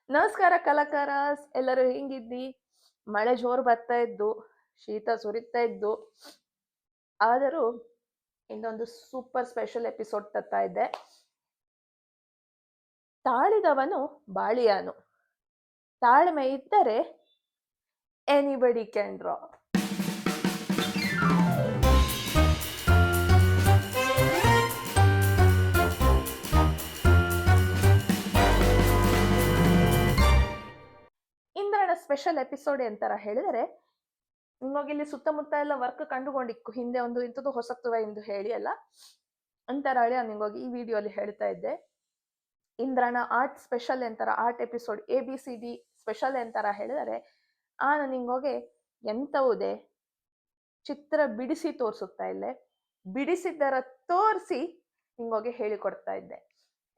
ನಮಸ್ಕಾರ ಕಲಾಕಾರಸ್, ಎಲ್ಲರೂ ಹೆಂಗಿದ್ದಿ? ಮಳೆ ಜೋರು ಬರ್ತಾ ಇದ್ದು, ಶೀತ ಸುರಿತಾ ಇದ್ದು. ಆದರೂ ಇನ್ನೊಂದು ಸೂಪರ್ ಸ್ಪೆಷಲ್ ಎಪಿಸೋಡ್ ತರ್ತಾ ಇದ್ದೆ. ತಾಳಿದವನು ಬಾಳಿಯಾನು, ತಾಳ್ಮೆ ಇದ್ದರೆ ಎನಿಬಡಿ ಕ್ಯಾನ್ ಡ್ರಾ. ಇಂದ್ರನ ಸ್ಪೆಷಲ್ ಎಪಿಸೋಡ್ ಎಂತರ ಹೇಳಿದರೆ, ನಿಮಗೆ ಇಲ್ಲಿ ಸುತ್ತಮುತ್ತ ಎಲ್ಲ ವರ್ಕ್ ಕಂಡುಕೊಂಡಿಕ್ಕು ಹಿಂದೆ ಒಂದು ಇಂಥದ್ದು ಹೊಸತ್ವ ಎಂದು ಹೇಳಿ ಅಲ್ಲ ಅಂತರ ಹೇಳಿ ನಿಂಗೋಗಿ ಈ ವಿಡಿಯೋ ಅಲ್ಲಿ ಹೇಳ್ತಾ ಇದ್ದೆ. ಇಂದ್ರನ ಆರ್ಟ್ ಸ್ಪೆಷಲ್ ಎಂತರ, ಆರ್ಟ್ ಎಪಿಸೋಡ್ ABCD ಸ್ಪೆಷಲ್ ಎಂತರ ಹೇಳಿದರೆ, ನಾನು ನಿಂಗೋಗೆ ಎಂತವುದೇ ಚಿತ್ರ ಬಿಡಿಸಿ ತೋರಿಸುತ್ತಾ ಇಲ್ಲೆ, ಬಿಡಿಸಿದ್ದರ ತೋರಿಸಿ ನಿಂಗೋಗೆ ಹೇಳಿಕೊಡ್ತಾ ಇದ್ದೆ.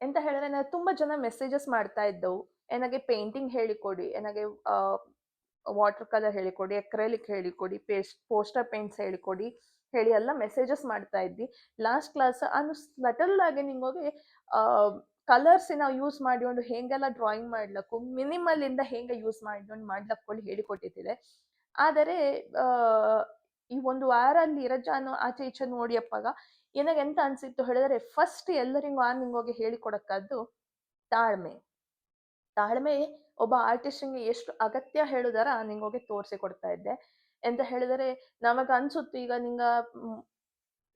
ಎಂತ ಹೇಳಿದ್ರೆ, ನಾನು ತುಂಬಾ ಜನ ಮೆಸೇಜಸ್ ಮಾಡ್ತಾ ಇದ್ದವು, ನನಗೆ ಪೇಂಟಿಂಗ್ ಹೇಳಿಕೊಡಿ, ನನಗೆ ವಾಟರ್ ಕಲರ್ ಹೇಳಿಕೊಡಿ, ಅಕ್ರೆಲಿಕ್ ಹೇಳಿಕೊಡಿ, ಪೋಸ್ಟರ್ ಪೇಂಟ್ಸ್ ಹೇಳಿಕೊಡಿ ಹೇಳಿ ಎಲ್ಲ ಮೆಸೇಜಸ್ ಮಾಡ್ತಾ ಇದ್ದಿ. ಲಾಸ್ಟ್ ಕ್ಲಾಸ್ ನಾನು ಸ್ಲಟಲ್ ಆಗಿ ನಿಂಗೋಗೆ ಕಲರ್ಸಿನ ಯೂಸ್ ಮಾಡಿಕೊಂಡು ಹೇಗೆಲ್ಲ ಡ್ರಾಯಿಂಗ್ ಮಾಡ್ಲಕ್ಕು, ಮಿನಿಮಲ್ ಇಂದ ಹೇಗೆ ಯೂಸ್ ಮಾಡ್ಕೊಂಡು ಮಾಡ್ಲಕ್ಕೊಳ್ಳಿ ಹೇಳಿಕೊಟ್ಟಿದ್ದೆ. ಆದರೆ ಈ ಒಂದು ವಾರ ಅಲ್ಲಿ ರಜಾನು ಆಚೆ ಈಚೆ ನೋಡಿಯಪ್ಪಾಗ ನನಗೆ ಎಂತ ಅನ್ಸಿತ್ತು ಹೇಳಿದ್ರೆ, ಫಸ್ಟ್ ಎಲ್ಲರಿಗೂ ನಿಂಗೋಗೆ ಹೇಳಿಕೊಡಕ್ಕಾದ್ದು ತಾಳ್ಮೆ. ತಾಳ್ಮೆ ಒಬ್ಬ ಆರ್ಟಿಸ್ಟ್ಗೆ ಎಷ್ಟು ಅಗತ್ಯ ಹೇಳುದರ ನಿಂಗೋಗೆ ತೋರಿಸಿ ಕೊಡ್ತಾ ಇದ್ದೆ. ಎಂತ ಹೇಳಿದರೆ, ನಮಗ ಅನ್ಸುತ್ತೆ ಈಗ ನಿಂಗ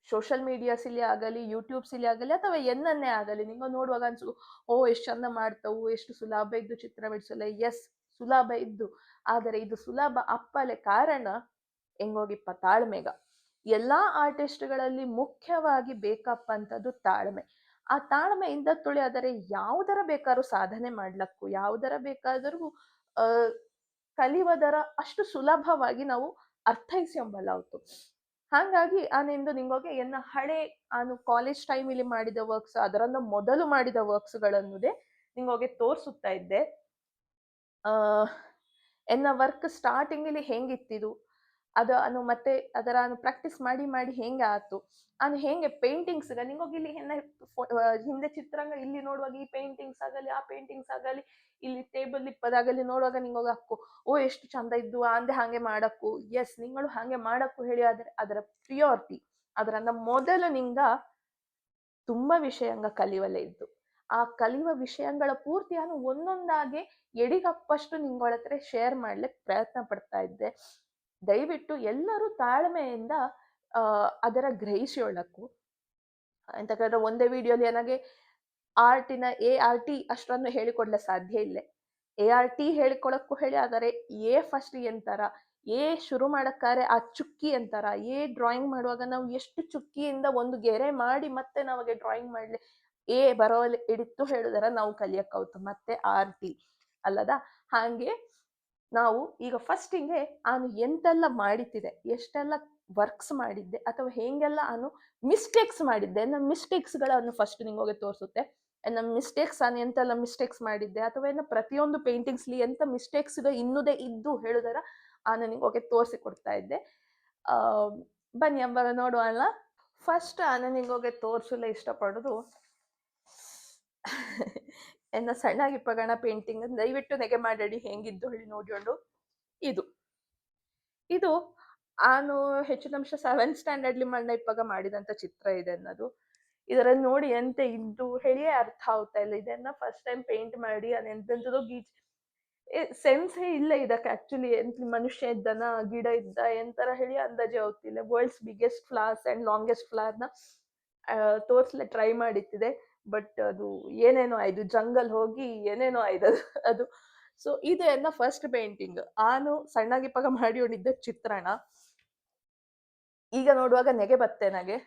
ಸೋಷಿಯಲ್ ಮೀಡಿಯಾಸಿಲಿ ಆಗಲಿ, ಯೂಟ್ಯೂಬ್ಸಿಲಿ ಆಗಲಿ ಅಥವಾ ಏನನ್ನೇ ಆಗಲಿ ನಿಂಗ ನೋಡುವಾಗ ಅನ್ಸು, ಓ ಎಷ್ಟು ಚಂದ ಮಾಡ್ತವು, ಎಷ್ಟು ಸುಲಭ ಇದ್ದು ಚಿತ್ರ ಬಿಡಿಸಲ್ಲ. ಎಸ್, ಸುಲಭ ಇದ್ದು, ಆದರೆ ಇದು ಸುಲಭ ಅಪ್ಪಲೆ ಕಾರಣ ಹೆಂಗೋಗಿಪ್ಪ ತಾಳ್ಮೆಗ. ಎಲ್ಲಾ ಆರ್ಟಿಸ್ಟ್ಗಳಲ್ಲಿ ಮುಖ್ಯವಾಗಿ ಬೇಕಪ್ಪ ಅಂತದ್ದು ತಾಳ್ಮೆ. ಆ ತಾಳ್ಮೆಯಿಂದ ತುಳಿಯಾದರೆ ಯಾವುದರ ಬೇಕಾದ್ರೂ ಸಾಧನೆ ಮಾಡ್ಲಕ್ಕು, ಯಾವುದರ ಬೇಕಾದರೂ ಕಲಿಯುವುದರ ಅಷ್ಟು ಸುಲಭವಾಗಿ ನಾವು ಅರ್ಥೈಸ್ಕೊಂಬಲ್ಲ ಅವತ್ತು. ಹಾಗಾಗಿ ಆನೆಂದು ನಿಂಗೋಗೆ ಎನ್ನ ಹಳೆ ನಾನು ಕಾಲೇಜ್ ಟೈಮ್ ಇಲ್ಲಿ ಮಾಡಿದ ವರ್ಕ್ಸ್, ಅದರನ್ನ ಮೊದಲು ಮಾಡಿದ ವರ್ಕ್ಸ್ಗಳನ್ನುದೇ ನಿಂಗೋಗೆ ತೋರಿಸುತ್ತಾ ಇದ್ದೆ. ಎನ್ನ ವರ್ಕ್ ಸ್ಟಾರ್ಟಿಂಗ್ ಇಲ್ಲಿ ಹೆಂಗಿತ್ತಿದು ಅದು ಮತ್ತೆ ಅದರ ಪ್ರಾಕ್ಟೀಸ್ ಮಾಡಿ ಮಾಡಿ ಹೆಂಗೆ ಆತು, ನಾನು ಹೆಂಗೆ ಪೇಂಟಿಂಗ್ಸ್ ನಿಂಗೋಗಿ ಇಲ್ಲಿ ಹಿಂದೆ ಚಿತ್ರಾಂಗ ಇಲ್ಲಿ ನೋಡುವಾಗ ಈ ಪೇಂಟಿಂಗ್ಸ್ ಆಗಲಿ, ಆ ಪೇಂಟಿಂಗ್ಸ್ ಆಗಲಿ, ಇಲ್ಲಿ ಟೇಬಲ್ ಇಪ್ಪದಾಗಲಿ ನೋಡುವಾಗ ನಿಂಗೋಗ ಹಾಕು, ಓ ಎಷ್ಟು ಚಂದ ಇದ್ದು ಅಂದೆ ಹಾಗೆ ಮಾಡಕ್ಕು. ಎಸ್, ನಿಂಗಳು ಹಾಗೆ ಮಾಡಕ್ಕು ಹೇಳಿ. ಆದರೆ ಅದರ ಪ್ರಿಯಾರಿಟಿ, ಅದರನ್ನ ಮೊದಲು ನಿಂಗ ತುಂಬಾ ವಿಷಯಂಗ ಕಲಿಯುವಲ್ಲೇ ಇದ್ದು, ಆ ಕಲಿಯುವ ವಿಷಯಗಳ ಪೂರ್ತಿಯನ್ನು ಒಂದೊಂದಾಗಿ ಎಡಿಗಪ್ಪಷ್ಟು ನಿಂಗಳತ್ರ ಶೇರ್ ಮಾಡ್ಲಿಕ್ಕೆ ಪ್ರಯತ್ನ ಪಡ್ತಾ ಇದ್ದೆ. ದಯವಿಟ್ಟು ಎಲ್ಲರೂ ತಾಳ್ಮೆಯಿಂದ ಅದರ ಗ್ರಹಿಸಿಕೊಳ್ಳಕ್ಕು. ಎಂತ ಕೇಳಿದ್ರೆ, ಒಂದೇ ವಿಡಿಯೋಲಿ ನನಗೆ ಆರ್ಟಿನ ART ಅಷ್ಟನ್ನು ಹೇಳಿಕೊಡ್ಲೆ ಸಾಧ್ಯ ಇಲ್ಲ. ART ಹೇಳಿಕೊಡಕ್ಕೂ ಹೇಳಿ, ಆದರೆ ಫಸ್ಟ್ ಎಂತರ, ಶುರು ಮಾಡಕ್ಕಾರೆ ಆ ಚುಕ್ಕಿ ಅಂತಾರ, ಡ್ರಾಯಿಂಗ್ ಮಾಡುವಾಗ ನಾವು ಎಷ್ಟು ಚುಕ್ಕಿಯಿಂದ ಒಂದು ಗೆರೆ ಮಾಡಿ ಮತ್ತೆ ನಮಗೆ ಡ್ರಾಯಿಂಗ್ ಮಾಡ್ಲಿ ಬರೋಲ್ಲಿ ಹಿಡಿತು ಹೇಳಿದಾರ ನಾವು ಕಲಿಯಕ್ಕಾಗುತ್ತೆ. ಮತ್ತೆ RT ಅಲ್ಲದ ಹಾಗೆ ನಾವು ಈಗ ಫಸ್ಟಿಗೆ ನಾನು ಎಂತೆಲ್ಲ ಮಾಡಿದ್ದೆ, ಎಷ್ಟೆಲ್ಲ ವರ್ಕ್ಸ್ ಮಾಡಿದ್ದೆ, ಅಥವಾ ಹೆಂಗೆಲ್ಲ ನಾನು ಮಿಸ್ಟೇಕ್ಸ್ ಮಾಡಿದ್ದೆ, ನನ್ನ ಮಿಸ್ಟೇಕ್ಸ್ಗಳನ್ನು ಫಸ್ಟ್ ನಿಂಗೋಗೆ ತೋರಿಸುತ್ತೆ. ನನ್ನ ಮಿಸ್ಟೇಕ್ಸ್, ನಾನು ಎಂತೆಲ್ಲ ಮಿಸ್ಟೇಕ್ಸ್ ಮಾಡಿದ್ದೆ, ಅಥವಾ ಏನ ಪ್ರತಿಯೊಂದು ಪೇಂಟಿಂಗ್ಸ್ಲಿ ಎಂತ ಮಿಸ್ಟೇಕ್ಸ್ ಇನ್ನುದೇ ಇದ್ದು ಹೇಳುದರ ನಾನು ನಿಂಗೋಗೆ ತೋರಿಸಿ ಕೊಡ್ತಾ ಇದ್ದೆ. ಬನ್ನಿ ಅಂಬಾಗ ನೋಡುವಲ್ಲ. ಫಸ್ಟ್ ನಾನು ನಿಂಗೋಗೆ ತೋರಿಸಲು ಇಷ್ಟಪಡೋದು ಎನ್ನ ಸಣ್ಣಗಿಪ್ಪಗಣ ಪೇಂಟಿಂಗ್. ದಯವಿಟ್ಟು ನೆಗೆ ಮಾಡಿ ಹೆಂಗಿದ್ದು ಹೇಳಿ ನೋಡಿಕೊಂಡು. ಇದು ನಾನು ಹೆಚ್ಚಿನ ಅಂಶ 7th ಸ್ಟ್ಯಾಂಡರ್ಡ್ಲಿ ಮಣ್ಣ ಇಪ್ಪಾಗ ಮಾಡಿದಂತ ಚಿತ್ರ ಇದೆ ಅನ್ನೋದು. ಇದರಲ್ಲಿ ನೋಡಿ ಎಂತ ಇದ್ದು ಹೇಳಿಯೇ ಅರ್ಥ ಆಗ್ತಾ ಇಲ್ಲ. ಇದನ್ನ ಫಸ್ಟ್ ಟೈಮ್ ಪೇಂಟ್ ಮಾಡಿ ಅದು ಎಂತೆಂತದೋ ಸೆನ್ಸೇ ಇಲ್ಲ ಇದಕ್ಕೆ. ಆಕ್ಚುಲಿ ಎಂತ ಮನುಷ್ಯ ಇದ್ದನ, ಗಿಡ ಇದ್ದ, ಎಂತರ ಹೇಳಿ ಅಂದಾಜೆ ಹೋಗ್ತಿಲ್ಲ. World's biggest flowers and longest flower ನ ತೋರ್ಸ್ಲೆ ಟ್ರೈ ಮಾಡಿತ್ತಿದೆ. ಬಟ್ ಅದು ಏನೇನೋ ಆಯ್ತು, ಜಂಗಲ್ ಹೋಗಿ ಏನೇನೋ ಆಯ್ತು ಅದು. ಸೊ ಇದು ಎನ್ನ ಫಸ್ಟ್ ಪೇಂಟಿಂಗ್. ನಾನು ಸಣ್ಣಗಿಪ್ಪಾಗ ಮಾಡಿಕೊಂಡಿದ್ದ ಚಿತ್ರಣ ಈಗ ನೋಡುವಾಗ ನೆಗೆ ಬತ್ತೆ ನನಗೆ.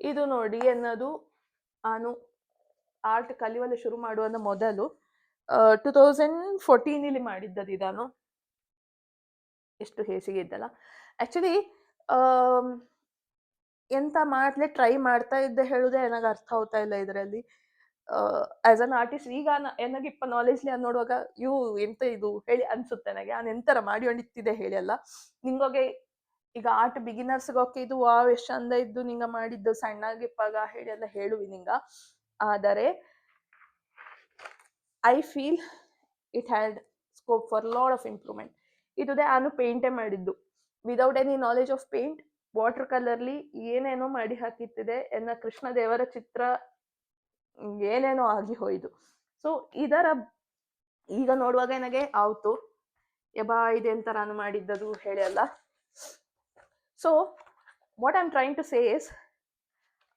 ಇದು ನೋಡಿ ಎನ್ನದು ನಾನು ಆರ್ಟ್ ಕಲಿಯುವಲ್ಲಿ ಶುರು ಮಾಡುವ ಮೊದಲು 2014 ಇಲ್ಲಿ ಮಾಡಿದ್ದದು. ನಾನು ಎಷ್ಟು ಹೇಸಿಗೆ ಇದ್ದಲ್ಲ. ಆಕ್ಚುಲಿ ಎಂತ ಮಾಡ್ಲೆ ಟ್ರೈ ಮಾಡ್ತಾ ಇದ್ದೆ ಹೇಳುದೇ ನನಗೆ ಅರ್ಥ ಆಗ್ತಾ ಇಲ್ಲ ಇದರಲ್ಲಿ. ಆಸ್ ಅನ್ ಆರ್ಟಿಸ್ಟ್ ಈಗ ನನಗೆ ಇಪ್ಪ ನಾಲೆಜ್ಲಿ ನೋಡುವಾಗ ಎಂತ ಇದು ಹೇಳಿ ಅನ್ಸುತ್ತೆ ನನಗೆ. ನಾನು ಎಂತರ ಮಾಡಿಕೊಂಡಿತ್ತಿದೆ ಹೇಳಿ ಅಲ್ಲ. ನಿಂಗೋಗೆ ಈಗ ಆರ್ಟ್ ಬಿಗಿನರ್ಸ್ಗೆ ಓಕೆ ಇದು ವಾವ್ ಎಷ್ಟು ಚಂದ ಇದ್ದು ನಿಂಗ ಮಾಡಿದ್ದು ಸಣ್ಣಗಿಪ್ಪಾಗ ಹೇಳಿ ಎಲ್ಲ ಹೇಳುವಿ ನಿಂಗ. ಆದರೆ I feel it had scope for lot of improvement. ಇದುದೇ ನಾನು ಪೇಂಟೇ ಮಾಡಿದ್ದು without any knowledge of paint. Water ಕಲರ್ಲಿ ಏನೇನೋ ಮಾಡಿ ಹಾಕಿತ್ತಿದೆ ಎನ್ನ ಕೃಷ್ಣ ದೇವರ ಚಿತ್ರ ಏನೇನೋ ಆಗಿ ಹೋಯ್ತು. ಸೊ ಇದರ ಈಗ ನೋಡುವಾಗ ನನಗೆ ಆಯ್ತು ಯಬಾ ಇದೆ ಅಂತ ನಾನು ಮಾಡಿದ್ದದು ಹೇಳಿ ಅಲ್ಲ. So what I am trying to say is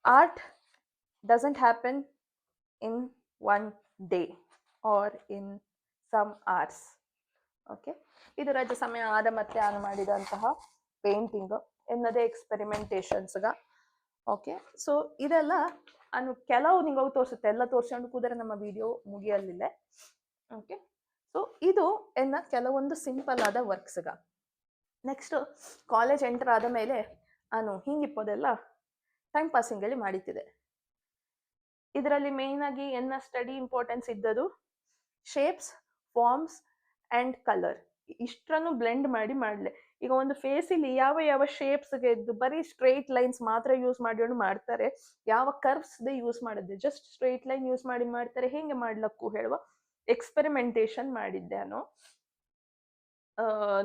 art doesn't happen in one day or in some hours. Okay, ಇದು ರಜೆ ಸಮಯ ಆದ ಮತ್ತೆ ನಾನು ಮಾಡಿದಂತಹ ಪೇಂಟಿಂಗ್ ಎನ್ನದೇ ಎಕ್ಸ್ಪೆರಿಮೆಂಟೇಷನ್ಸ್ಗ. ಓಕೆ, ಸೊ ಇದೆಲ್ಲ ನಾನು ಕೆಲವು ನಿಂಗೋಗಿ ತೋರಿಸುತ್ತೆ, ಎಲ್ಲ ತೋರಿಸ್ಕೊಂಡು ಕೂದರೆ ನಮ್ಮ ವಿಡಿಯೋ ಮುಗಿಯಲಿಲ್ಲ. ಓಕೆ, ಸೊ ಇದು ಎನ್ನ ಕೆಲವೊಂದು ಸಿಂಪಲ್ ಆದ ವರ್ಕ್ಸ್ಗ. ನೆಕ್ಸ್ಟ್ ಕಾಲೇಜ್ ಎಂಟರ್ ಆದ ಮೇಲೆ ನಾನು ಹಿಂಗಿಪ್ಪೋದೆಲ್ಲ ಟೈಮ್ ಪಾಸಿಂಗ್ ಅಲ್ಲಿ ಮಾಡಿತ್ತಿದೆ. ಇದರಲ್ಲಿ ಮೇನ್ ಆಗಿ ಎನ್ನ ಸ್ಟಡಿ ಇಂಪಾರ್ಟೆನ್ಸ್ ಇದ್ದದು ಶೇಪ್ಸ್, ಫಾರ್ಮ್ಸ್ ಅಂಡ್ ಕಲರ್. ಇಷ್ಟನ್ನು ಬ್ಲೆಂಡ್ ಮಾಡಿ ಮಾಡಲೆ. ಈಗ ಒಂದು ಫೇಸ್ ಇಲ್ಲಿ ಯಾವ ಯಾವ ಶೇಪ್ಸ್ಗೆ ಇದ್ದು ಬರೀ ಸ್ಟ್ರೈಟ್ ಲೈನ್ಸ್ ಮಾತ್ರ ಯೂಸ್ ಮಾಡಿಕೊಂಡು ಮಾಡ್ತಾರೆ, ಯಾವ ಕರ್ವ್ಸ್ ಯೂಸ್ ಮಾಡಿದ್ದೆ, ಜಸ್ಟ್ ಸ್ಟ್ರೈಟ್ ಲೈನ್ ಯೂಸ್ ಮಾಡಿ ಮಾಡ್ತಾರೆ, ಹೇಗೆ ಮಾಡ್ಲಕ್ಕೂ ಹೇಳುವ ಎಕ್ಸ್ಪೆರಿಮೆಂಟೇಷನ್ ಮಾಡಿದ್ದೆ ನಾನು.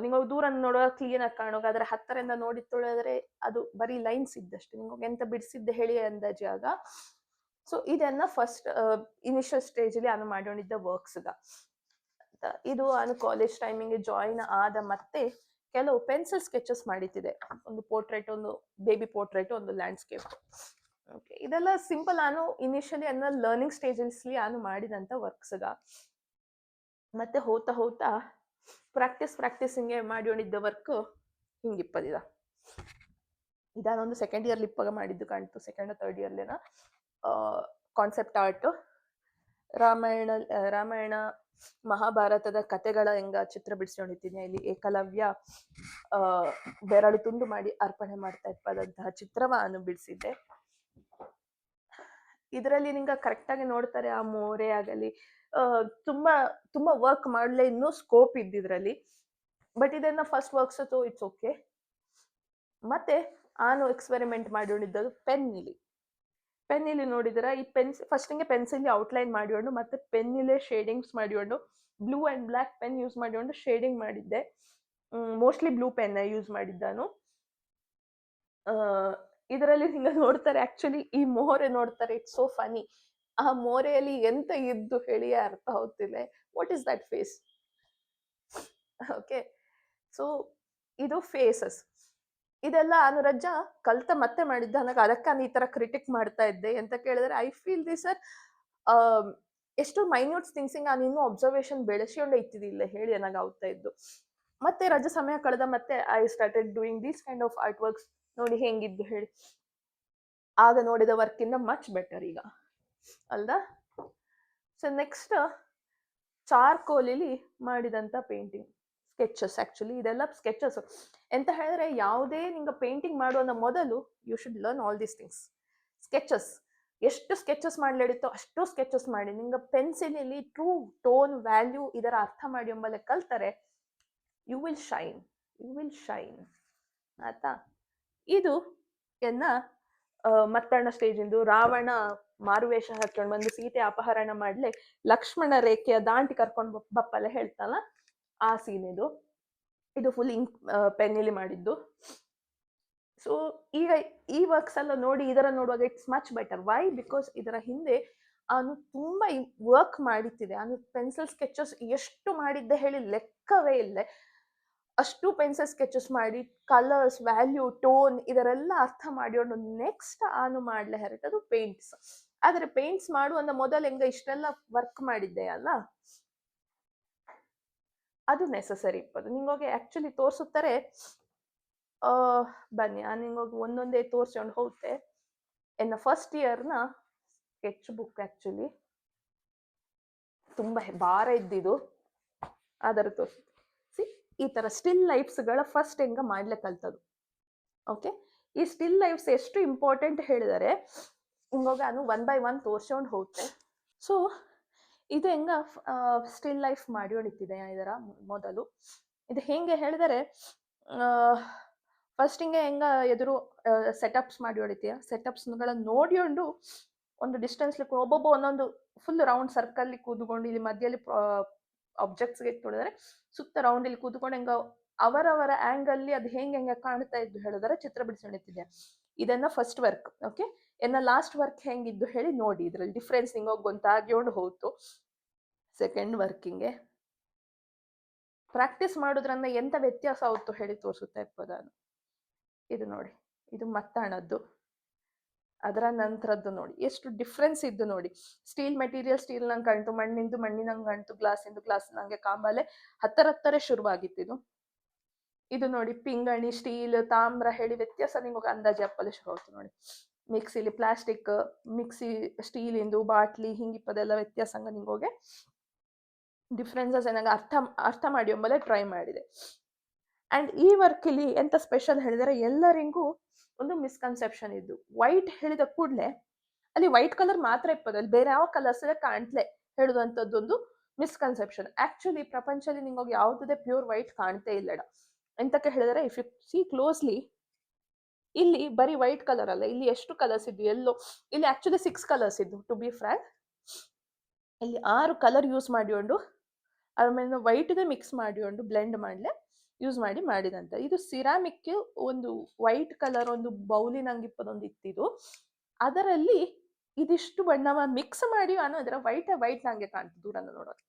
ನಿಮಗೆ ದೂರ ನೋಡುವಾಗ ಕ್ಲೀನ್ ಆಗಿ ಕಾಣೋಗ, ಅದರ ಹತ್ತರಿಂದ ನೋಡಿ ತೊಳೆದ್ರೆ ಅದು ಬರೀ ಲೈನ್ಸ್ ಇದ್ದಷ್ಟು, ನಿಮಗೆ ಎಂತ ಬಿಡಿಸಿದ್ದೆ ಹೇಳಿ ಅಂದಾಜಾಗ. ಸೊ ಇದನ್ನ ಫಸ್ಟ್ ಇನಿಷಿಯಲ್ ಸ್ಟೇಜ್ ಅಲ್ಲಿ ನಾನು ಮಾಡಿಕೊಂಡಿದ್ದ ವರ್ಕ್ಸ್ಗ. ಇದು ನಾನು ಕಾಲೇಜ್ ಟೈಮಿಂಗ್ ಜಾಯಿನ್ ಆದ ಮತ್ತೆ ಕೆಲವು ಪೆನ್ಸಿಲ್ ಸ್ಕೆಚಸ್ ಮಾಡಿತ್ತಿದೆ. ಒಂದು ಪೋರ್ಟ್ರೇಟ್, ಒಂದು ಬೇಬಿ ಪೋರ್ಟ್ರೇಟ್, ಒಂದು ಲ್ಯಾಂಡ್ಸ್ಕೇಪ್. ಓಕೆ, ಇದೆಲ್ಲ ಸಿಂಪಲ್ ನಾನು ಇನಿಷಿಯಲಿ ಅನ್ನ ಲರ್ನಿಂಗ್ ಸ್ಟೇಜಲ್ಲಿ ನಾನು ಮಾಡಿದಂತ ವರ್ಕ್ಸ್ಗ. ಮತ್ತೆ ಹೋಗ್ತಾ ಹೋಗ್ತಾ ಪ್ರಾಕ್ಟೀಸಿಂಗ್ ಮಾಡಿಕೊಂಡಿದ್ದ ವರ್ಕ್ ಹಿಂಗಿಪ್ಪದಿದ. ಇದಾನೊಂದು ಸೆಕೆಂಡ್ ಇಯರ್ ಇಪ್ಪಾಗ ಮಾಡಿದ್ದು ಕಾಣ್ತು, ಸೆಕೆಂಡ್ ಥರ್ಡ್ ಇಯರ್ಲೇನ. ಕಾನ್ಸೆಪ್ಟ್ ಆರ್ಟ್, ರಾಮಾಯಣ ಮಹಾಭಾರತದ ಕಥೆಗಳ ಹೆಂಗ ಚಿತ್ರ ಬಿಡಿಸ್ಕೊಂಡಿದ್ದೀನಿ. ಇಲ್ಲಿ ಏಕಲವ್ಯ ಬೆರಳು ತುಂಡು ಮಾಡಿ ಅರ್ಪಣೆ ಮಾಡ್ತಾ ಇಪ್ಪದಂತಹ ಚಿತ್ರವ ನಾನು ಬಿಡಿಸಿದ್ದೆ. ಇದರಲ್ಲಿ ನಿಂಗೆ ಕರೆಕ್ಟಾಗಿ ನೋಡ್ತಾರೆ ಆ ಮೋರೆ ಆಗಲಿ, ತುಂಬಾ ತುಂಬಾ ವರ್ಕ್ ಮಾಡಲೇ ಇನ್ನೂ ಸ್ಕೋಪ್ ಇದ್ದಿದ್ರಲ್ಲಿ. ಬಟ್ ಇದನ್ನ ಫಸ್ಟ್ ವರ್ಕ್ಸ್ ಇಟ್ಸ್ ಓಕೆ. ಮತ್ತೆ ನಾನು ಎಕ್ಸ್ಪೆರಿಮೆಂಟ್ ಮಾಡಿಕೊಂಡಿದ್ದು ಪೆನ್ ಇಲ್ಲಿ ನೋಡಿದ್ರ ಈ ಫಸ್ಟಿಂಗೆ ಪೆನ್ಸಿಲ್ ಔಟ್ಲೈನ್ ಮಾಡಿಕೊಂಡು ಮತ್ತೆ ಪೆನ್ನಿಲೆ ಶೇಡಿಂಗ್ಸ್ ಮಾಡಿಕೊಂಡು blue and black pen use ಮಾಡಿಕೊಂಡು ಶೇಡಿಂಗ್ ಮಾಡಿದ್ದೆ. ಮೋಸ್ಟ್ಲಿ ಬ್ಲೂ ಪೆನ್ ಯೂಸ್ ಮಾಡಿದ್ದಾನು. ಇದರಲ್ಲಿ ಹಿಂಗೆ ನೋಡ್ತಾರೆ, ಆಕ್ಚುಲಿ ಈ ಮೋರೆ ನೋಡ್ತಾರೆ, ಇಟ್ಸ್ ಸೋ ಫನಿ. ಆ ಮೋರೆಯಲ್ಲಿ ಎಂತ ಇದ್ದು ಹೇಳಿ ಅರ್ಥ ಹೋಗ್ತಿಲ್ಲ. What is that face? Okay, so ಇದು ಫೇಸಸ್. ಇದೆಲ್ಲ ಅನುರಜ್ಜ ಕಲ್ತ ಮತ್ತೆ ಮಾಡಿದ್ದ, ನನಗೆ ಅದಕ್ಕೆ ನಾನು ಈ ತರ ಕ್ರಿಟಿಕ್ ಮಾಡ್ತಾ ಇದ್ದೆ ಅಂತ ಕೇಳಿದ್ರೆ, ಐ ಫೀಲ್ ದಿಸ್ ಸರ್ ಎಷ್ಟು ಮೈನ್ಯೂಟ್ ಥಿಂಗ್ಸ್ ನಾನು ಇನ್ನೂ ಅಬ್ಸರ್ವೇಷನ್ ಬೆಳೆಸಿಕೊಂಡೇ ಇತ್ತಿದಿಲ್ಲ ಹೇಳಿ ನನಗೆ ಆಗ್ತಾ ಇದ್ದು. ಮತ್ತೆ ರಜೆ ಸಮಯ ಕಳೆದ ಮತ್ತೆ I started doing these kind of art works. ನೋಡಿ ಹೆಂಗಿದ್ದು ಹೇಳಿ, ಆಗ ನೋಡಿದ ವರ್ಕ್ ಇಂದ ಮಚ್ ಬೆಟರ್ ಈಗ ಅಲ್ದಾ. ಸೊ ನೆಕ್ಸ್ಟ್ ಚಾರ್ಕೋಲಿಲಿ ಮಾಡಿದಂತ ಪೇಂಟಿಂಗ್ ಸ್ಕೆಚಸ್. ಆಕ್ಚುಲಿ ಇದೆಲ್ಲ ಸ್ಕೆಚಸ್. ಎಂತ ಹೇಳಿದ್ರೆ, ಯಾವುದೇ ನಿಂಗೆ ಪೇಂಟಿಂಗ್ ಮಾಡುವ ಮೊದಲು you should learn all these things. Sketches ಎಷ್ಟು ಸ್ಕೆಚಸ್ ಮಾಡ್ಲಿಡಿತೋ ಅಷ್ಟು ಸ್ಕೆಚಸ್ ಮಾಡಿ ನಿಂಗೆ ಪೆನ್ಸಿಲಲ್ಲಿ ಟ್ರೂ ಟೋನ್ ವ್ಯಾಲ್ಯೂ ಇದರ ಅರ್ಥ ಮಾಡಿ ಎಂಬಲ್ಲೇ ಕಲ್ತಾರೆ, ಯು ವಿಲ್ ಶೈನ್ ಆಯ್ತಾ. ಇದು ಎನ್ನ ಮತ್ತಣ್ಣ ಸ್ಟೇಜ್ ಇಂದು ರಾವಣ ಮಾರುವೇಷ ಹಾಕೊಂಡು ಬಂದು ಸೀತೆ ಅಪಹರಣ ಮಾಡ್ಲೆ ಲಕ್ಷ್ಮಣ ರೇಖೆಯ ದಾಂಟಿ ಕರ್ಕೊಂಡು ಬಪ್ಪಲ್ಲ ಹೇಳ್ತಾನ, ಆ ಸೀನ್ ಇದು ಫುಲ್ ಇಂಕ್ ಪೆನ್ನಿಲಿ ಮಾಡಿದ್ದು. ಸೊ ಈಗ ಈ ವರ್ಕ್ಸ್ ಎಲ್ಲ ನೋಡಿ ಇದರ ನೋಡುವಾಗ it's much better. Why? Because ಇದರ ಹಿಂದೆ ಅವನು ತುಂಬಾ ವರ್ಕ್ ಮಾಡಿತ್ತಿದೆ. ಅವನು ಪೆನ್ಸಿಲ್ ಸ್ಕೆಚಸ್ ಎಷ್ಟು ಮಾಡಿದ್ದೆ ಹೇಳಿ ಲೆಕ್ಕವೇ ಇಲ್ಲ. ಅಷ್ಟು ಪೆನ್ಸಿಲ್ ಸ್ಕೆಚಸ್ ಮಾಡಿ ಕಲರ್ಸ್, ವ್ಯಾಲ್ಯೂ, ಟೋನ್ ಇದರೆಲ್ಲ ಅರ್ಥ ಮಾಡಿಕೊಂಡು ನೆಕ್ಸ್ಟ್ ಆನು ಮಾಡ್ಲೆ ಹೊರಟದು ಪೇಂಟ್ಸ್. ಆದ್ರೆ ಪೇಂಟ್ಸ್ ಮಾಡುವಂತ ಮೊದಲು ಹೆಂಗ ಇಷ್ಟೆಲ್ಲ ವರ್ಕ್ ಮಾಡಿದ್ದೆ ಅಲ್ಲ, ಅದು ನೆಸಸರಿ ಇಪ್ಪದು. ನಿಂಗೋಗಿ ಆಕ್ಚುಲಿ ತೋರಿಸುತ್ತಾರೆ, ಬನ್ನಿ ನಾನು ನಿಂಗೋಗಿ ಒಂದೊಂದೇ ತೋರಿಸ್ಕೊಂಡು ಹೋಗ್ತೆ. ಎನ್ನ ಫಸ್ಟ್ ಇಯರ್ನ ಸ್ಕೆಚ್ ಬುಕ್ ಆಕ್ಚುಲಿ ತುಂಬಾ ಭಾರ ಇದ್ದಿದ್ದು, ಅದರ ತೋರಿಸುತ್ತೆ. ಈ ತರ ಸ್ಟಿಲ್ ಲೈಫ್ಸ್ಗಳ ಫಸ್ಟ್ ಹೆಂಗ ಮಾಡ್ಲೆ ಕಲ್ತದು. ಓಕೆ, ಈ ಸ್ಟಿಲ್ ಲೈಫ್ಸ್ ಎಷ್ಟು ಇಂಪಾರ್ಟೆಂಟ್ ಹೇಳಿದರೆ ಹಿಂಗೋಗ ನಾನು 1 by 1 ತೋರ್ಸ್ಕೊಂಡು ಹೋಗ್ತೆ. ಸೊ ಇದು ಹೆಂಗ ಸ್ಟಿಲ್ ಲೈಫ್ ಮಾಡಿ ಹೊಡಿತಿದೆ ಇದರ ಮೊದಲು. ಇದು ಹೆಂಗೆ ಹೇಳಿದರೆ, ಫಸ್ಟ್ ಹಿಂಗೆ ಹೆಂಗ ಎದುರು ಸೆಟಪ್ಸ್ ಮಾಡಿ ಹೊಡಿತೀಯ, ಸೆಟಪ್ಸ್ಗಳ ನೋಡಿಕೊಂಡು ಒಂದು ಡಿಸ್ಟೆನ್ಸ್ ಒಬ್ಬೊಬ್ಬ ಒಂದೊಂದು ಫುಲ್ ರೌಂಡ್ ಸರ್ಕಲ್ ಕೂತ್ಕೊಂಡು ಇಲ್ಲಿ ಮಧ್ಯದಲ್ಲಿ ಆಬ್ಜೆಕ್ಟ್ಸ್ಗೆ ತೊಳೆದರೆ ಸುತ್ತ ರೌಂಡ್ ಇಲ್ಲಿ ಕೂತ್ಕೊಂಡು ಹೆಂಗ ಅವರವರ ಆಂಗಲ್ ಅದು ಹೆಂಗೆ ಕಾಣ್ತಾ ಇದ್ದು ಹೇಳಿದರೆ ಚಿತ್ರ ಬಿಡಿಸ್ಕೊಂಡಿದ್ದೆ. ಇದನ್ನ ಫಸ್ಟ್ ವರ್ಕ್. ಓಕೆ, ಇನ್ನ ಲಾಸ್ಟ್ ವರ್ಕ್ ಹೆಂಗಿದ್ದು ಹೇಳಿ ನೋಡಿ. ಇದ್ರಲ್ಲಿ ಡಿಫ್ರೆನ್ಸ್ ನಿಂಗೋಗಿ ಗೊತ್ತಾಗ್ಕೊಂಡು ಹೋಯ್ತು. ಸೆಕೆಂಡ್ ವರ್ಕಿಂಗೆ ಪ್ರಾಕ್ಟೀಸ್ ಮಾಡೋದ್ರಿಂದ ಎಂತ ವ್ಯತ್ಯಾಸ ಆಗುತ್ತೋ ಹೇಳಿ ತೋರಿಸುತ್ತಾ ಇಪ್ಪ ನಾನು. ಇದು ನೋಡಿ, ಇದು ಮತ್ತಾಣದ್ದು, ಅದರ ನಂತರದ್ದು ನೋಡಿ ಎಷ್ಟು ಡಿಫ್ರೆನ್ಸ್ ಇದ್ದು ನೋಡಿ. ಸ್ಟೀಲ್ ಮೆಟೀರಿಯಲ್ ಸ್ಟೀಲ್ ನಂಗೆ ಕಾಣ್ತು, ಮಣ್ಣಿಂದು ಮಣ್ಣಿನಂಗೆ ಕಾಣ್ತು, ಗ್ಲಾಸ್ ನಂಗೆ ಕಾಂಬಾಲೆ ಹತ್ತರತ್ತರೆ ಶುರುವಾಗಿತ್ತು. ಇದು ನೋಡಿ ಪಿಂಗಣಿ ಸ್ಟೀಲ್ ತಾಮ್ರ ಹೇಳಿ ವ್ಯತ್ಯಾಸ ನಿಮಗೆ ಅಂದಾಜು ಅಪ್ಪಲ್ಲಿ ಶುರು ಆಯ್ತು ನೋಡಿ. ಮಿಕ್ಸಿಲಿ ಪ್ಲಾಸ್ಟಿಕ್, ಮಿಕ್ಸಿ ಸ್ಟೀಲ್ ಇಂದು ಬಾಟ್ಲಿ ಹಿಂಗಿಪ್ಪದೆಲ್ಲ ವ್ಯತ್ಯಾಸ ನಿಂಗೋಗೆ ಡಿಫ್ರೆನ್ಸಸ್ ಏನಾಗ ಅರ್ಥ ಮಾಡಿ ಒಮ್ಮಲೆ ಟ್ರೈ ಮಾಡಿದೆ. ಅಂಡ್ ಈ ವರ್ಕ್ ಇಲ್ಲಿ ಎಂತ ಸ್ಪೆಷಲ್ ಹೇಳಿದರೆ ಎಲ್ಲರಿಗೂ ಒಂದು ಮಿಸ್ಕನ್ಸೆಪ್ಷನ್ ಇದ್ದು, ವೈಟ್ ಹೇಳಿದ ಕೂಡಲೇ ಅಲ್ಲಿ ವೈಟ್ ಕಲರ್ ಮಾತ್ರ ಇಪ್ಪದು, ಅಲ್ಲಿ ಬೇರೆ ಯಾವ ಕಲರ್ಸ್ ಕಾಣ್ತಲೇ ಹೇಳುವಂಥದ್ದೊಂದು ಮಿಸ್ಕನ್ಸೆಪ್ಷನ್. ಆಕ್ಚುಲಿ ಪ್ರಪಂಚದಲ್ಲಿ ನಿಂಗೋಗಿ ಯಾವುದೇ ಪ್ಯೂರ್ ವೈಟ್ ಕಾಣ್ತೇ ಇಲ್ಲಡ. ಎಂತಕ್ಕೆ ಹೇಳಿದರೆ ಇಫ್ ಯು ಸಿ ಕ್ಲೋಸ್ಲಿ, ಇಲ್ಲಿ ಬರೀ ವೈಟ್ ಕಲರ್ ಅಲ್ಲ, ಇಲ್ಲಿ ಎಷ್ಟು ಕಲರ್ಸ್ ಇದ್ದು ಎಲ್ಲೋ, ಇಲ್ಲಿ ಆಕ್ಚುಲಿ 6 ಕಲರ್ಸ್ ಇದ್ದು ಟು ಬಿ ಫ್ರಾಂಕ್. ಇಲ್ಲಿ 6 ಕಲರ್ ಯೂಸ್ ಮಾಡಿಕೊಂಡು ಅದ್ರ ಮೇಲೆ ವೈಟ್ಗೆ ಮಿಕ್ಸ್ ಮಾಡಿಕೊಂಡು ಬ್ಲೆಂಡ್ ಮಾಡಲೆ ಯೂಸ್ ಮಾಡಿದಂತ. ಇದು ಸಿರಾಮಿಕ್ ಒಂದು ವೈಟ್ ಕಲರ್ ಒಂದು ಬೌಲಿನಂಗಿಪ್ಪದೊಂದು ಇತ್ತಿದು, ಅದರಲ್ಲಿ ಇದಿಷ್ಟು ಬಣ್ಣವ ಮಿಕ್ಸ್ ಮಾಡಿ ಅನ್ನೋದ್ರ ವೈಟ್ ನಂಗೆ ಕಾಣ್ತು ದೂರನ ನೋಡೋದು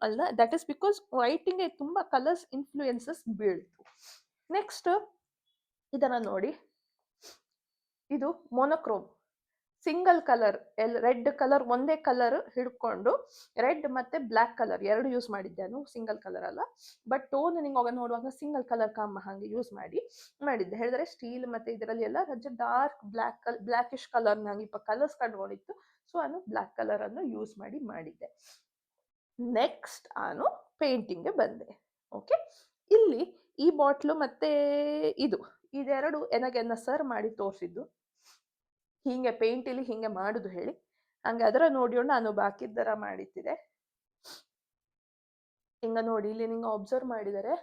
ಅಲ್ಲ. ದಟ್ ಇಸ್ ಬಿಕಾಸ್ ವೈಟಿಂಗ್ ತುಂಬಾ ಕಲರ್ಸ್ ಇನ್ಫ್ಲೂಯೆನ್ಸಸ್ ಬೀಳ್ತು. ನೆಕ್ಸ್ಟ್ ಇದನ್ನ ನೋಡಿ, ಇದು ಮೊನೊಕ್ರೋಮ್ ಸಿಂಗಲ್ ಕಲರ್, ರೆಡ್ ಕಲರ್ ಒಂದೇ ಕಲರ್ ಹಿಡ್ಕೊಂಡು ರೆಡ್ ಮತ್ತೆ ಬ್ಲ್ಯಾಕ್ ಕಲರ್ ಎರಡು ಯೂಸ್ ಮಾಡಿದ್ದೆ. ಸಿಂಗಲ್ ಕಲರ್ ಅಲ್ಲ, ಬಟ್ ಟೋನ್ ನಿಂಗೆ ನೋಡುವಾಗ ಸಿಂಗಲ್ ಕಲರ್ ಕಾಮ ಹಾಗೆ ಯೂಸ್ ಮಾಡಿದ್ದೆ. ಹೇಳಿದ್ರೆ ಸ್ಟೀಲ್ ಮತ್ತೆ ಇದರಲ್ಲಿ ಎಲ್ಲ ಡಾರ್ಕ್ ಬ್ಲ್ಯಾಕಿಶ್ ಕಲರ್ ನಂಗೆ ಇಪ್ಪ ಕಲರ್ಸ್ ಕಂಡುಕೊಂಡಿತ್ತು. ಸೊ ನಾನು ಬ್ಲ್ಯಾಕ್ ಕಲರ್ ಅನ್ನು ಯೂಸ್ ಮಾಡಿದ್ದೆ. ನೆಕ್ಸ್ಟ್ ನಾನು ಪೇಂಟಿಂಗ್ಗೆ ಬಂದೆ. ಓಕೆ, ಇಲ್ಲಿ ಈ ಬಾಟ್ಲು ಮತ್ತೆ ಇದೆರಡು ಎನಗೆನ್ನ ಸರ್ ಮಾಡಿ ತೋರಿಸಿದ್ದು, ಹಿಂಗೆ ಪೇಂಟ್ ಇಲ್ಲಿ ಹಿಂಗೆ ಮಾಡುದು ಹೇಳಿ. ಹಂಗೆ ಅದರ ನೋಡಿಕೊಂಡು ನಾನು ಬಾಕಿದ್ದರ ಮಾಡಿದ್ದೆ. ಹಿಂಗ ನೋಡಿ ಇಲ್ಲಿ ನಿಂಗೆ ಅಬ್ಸರ್ವ್ ಮಾಡಿದರೆ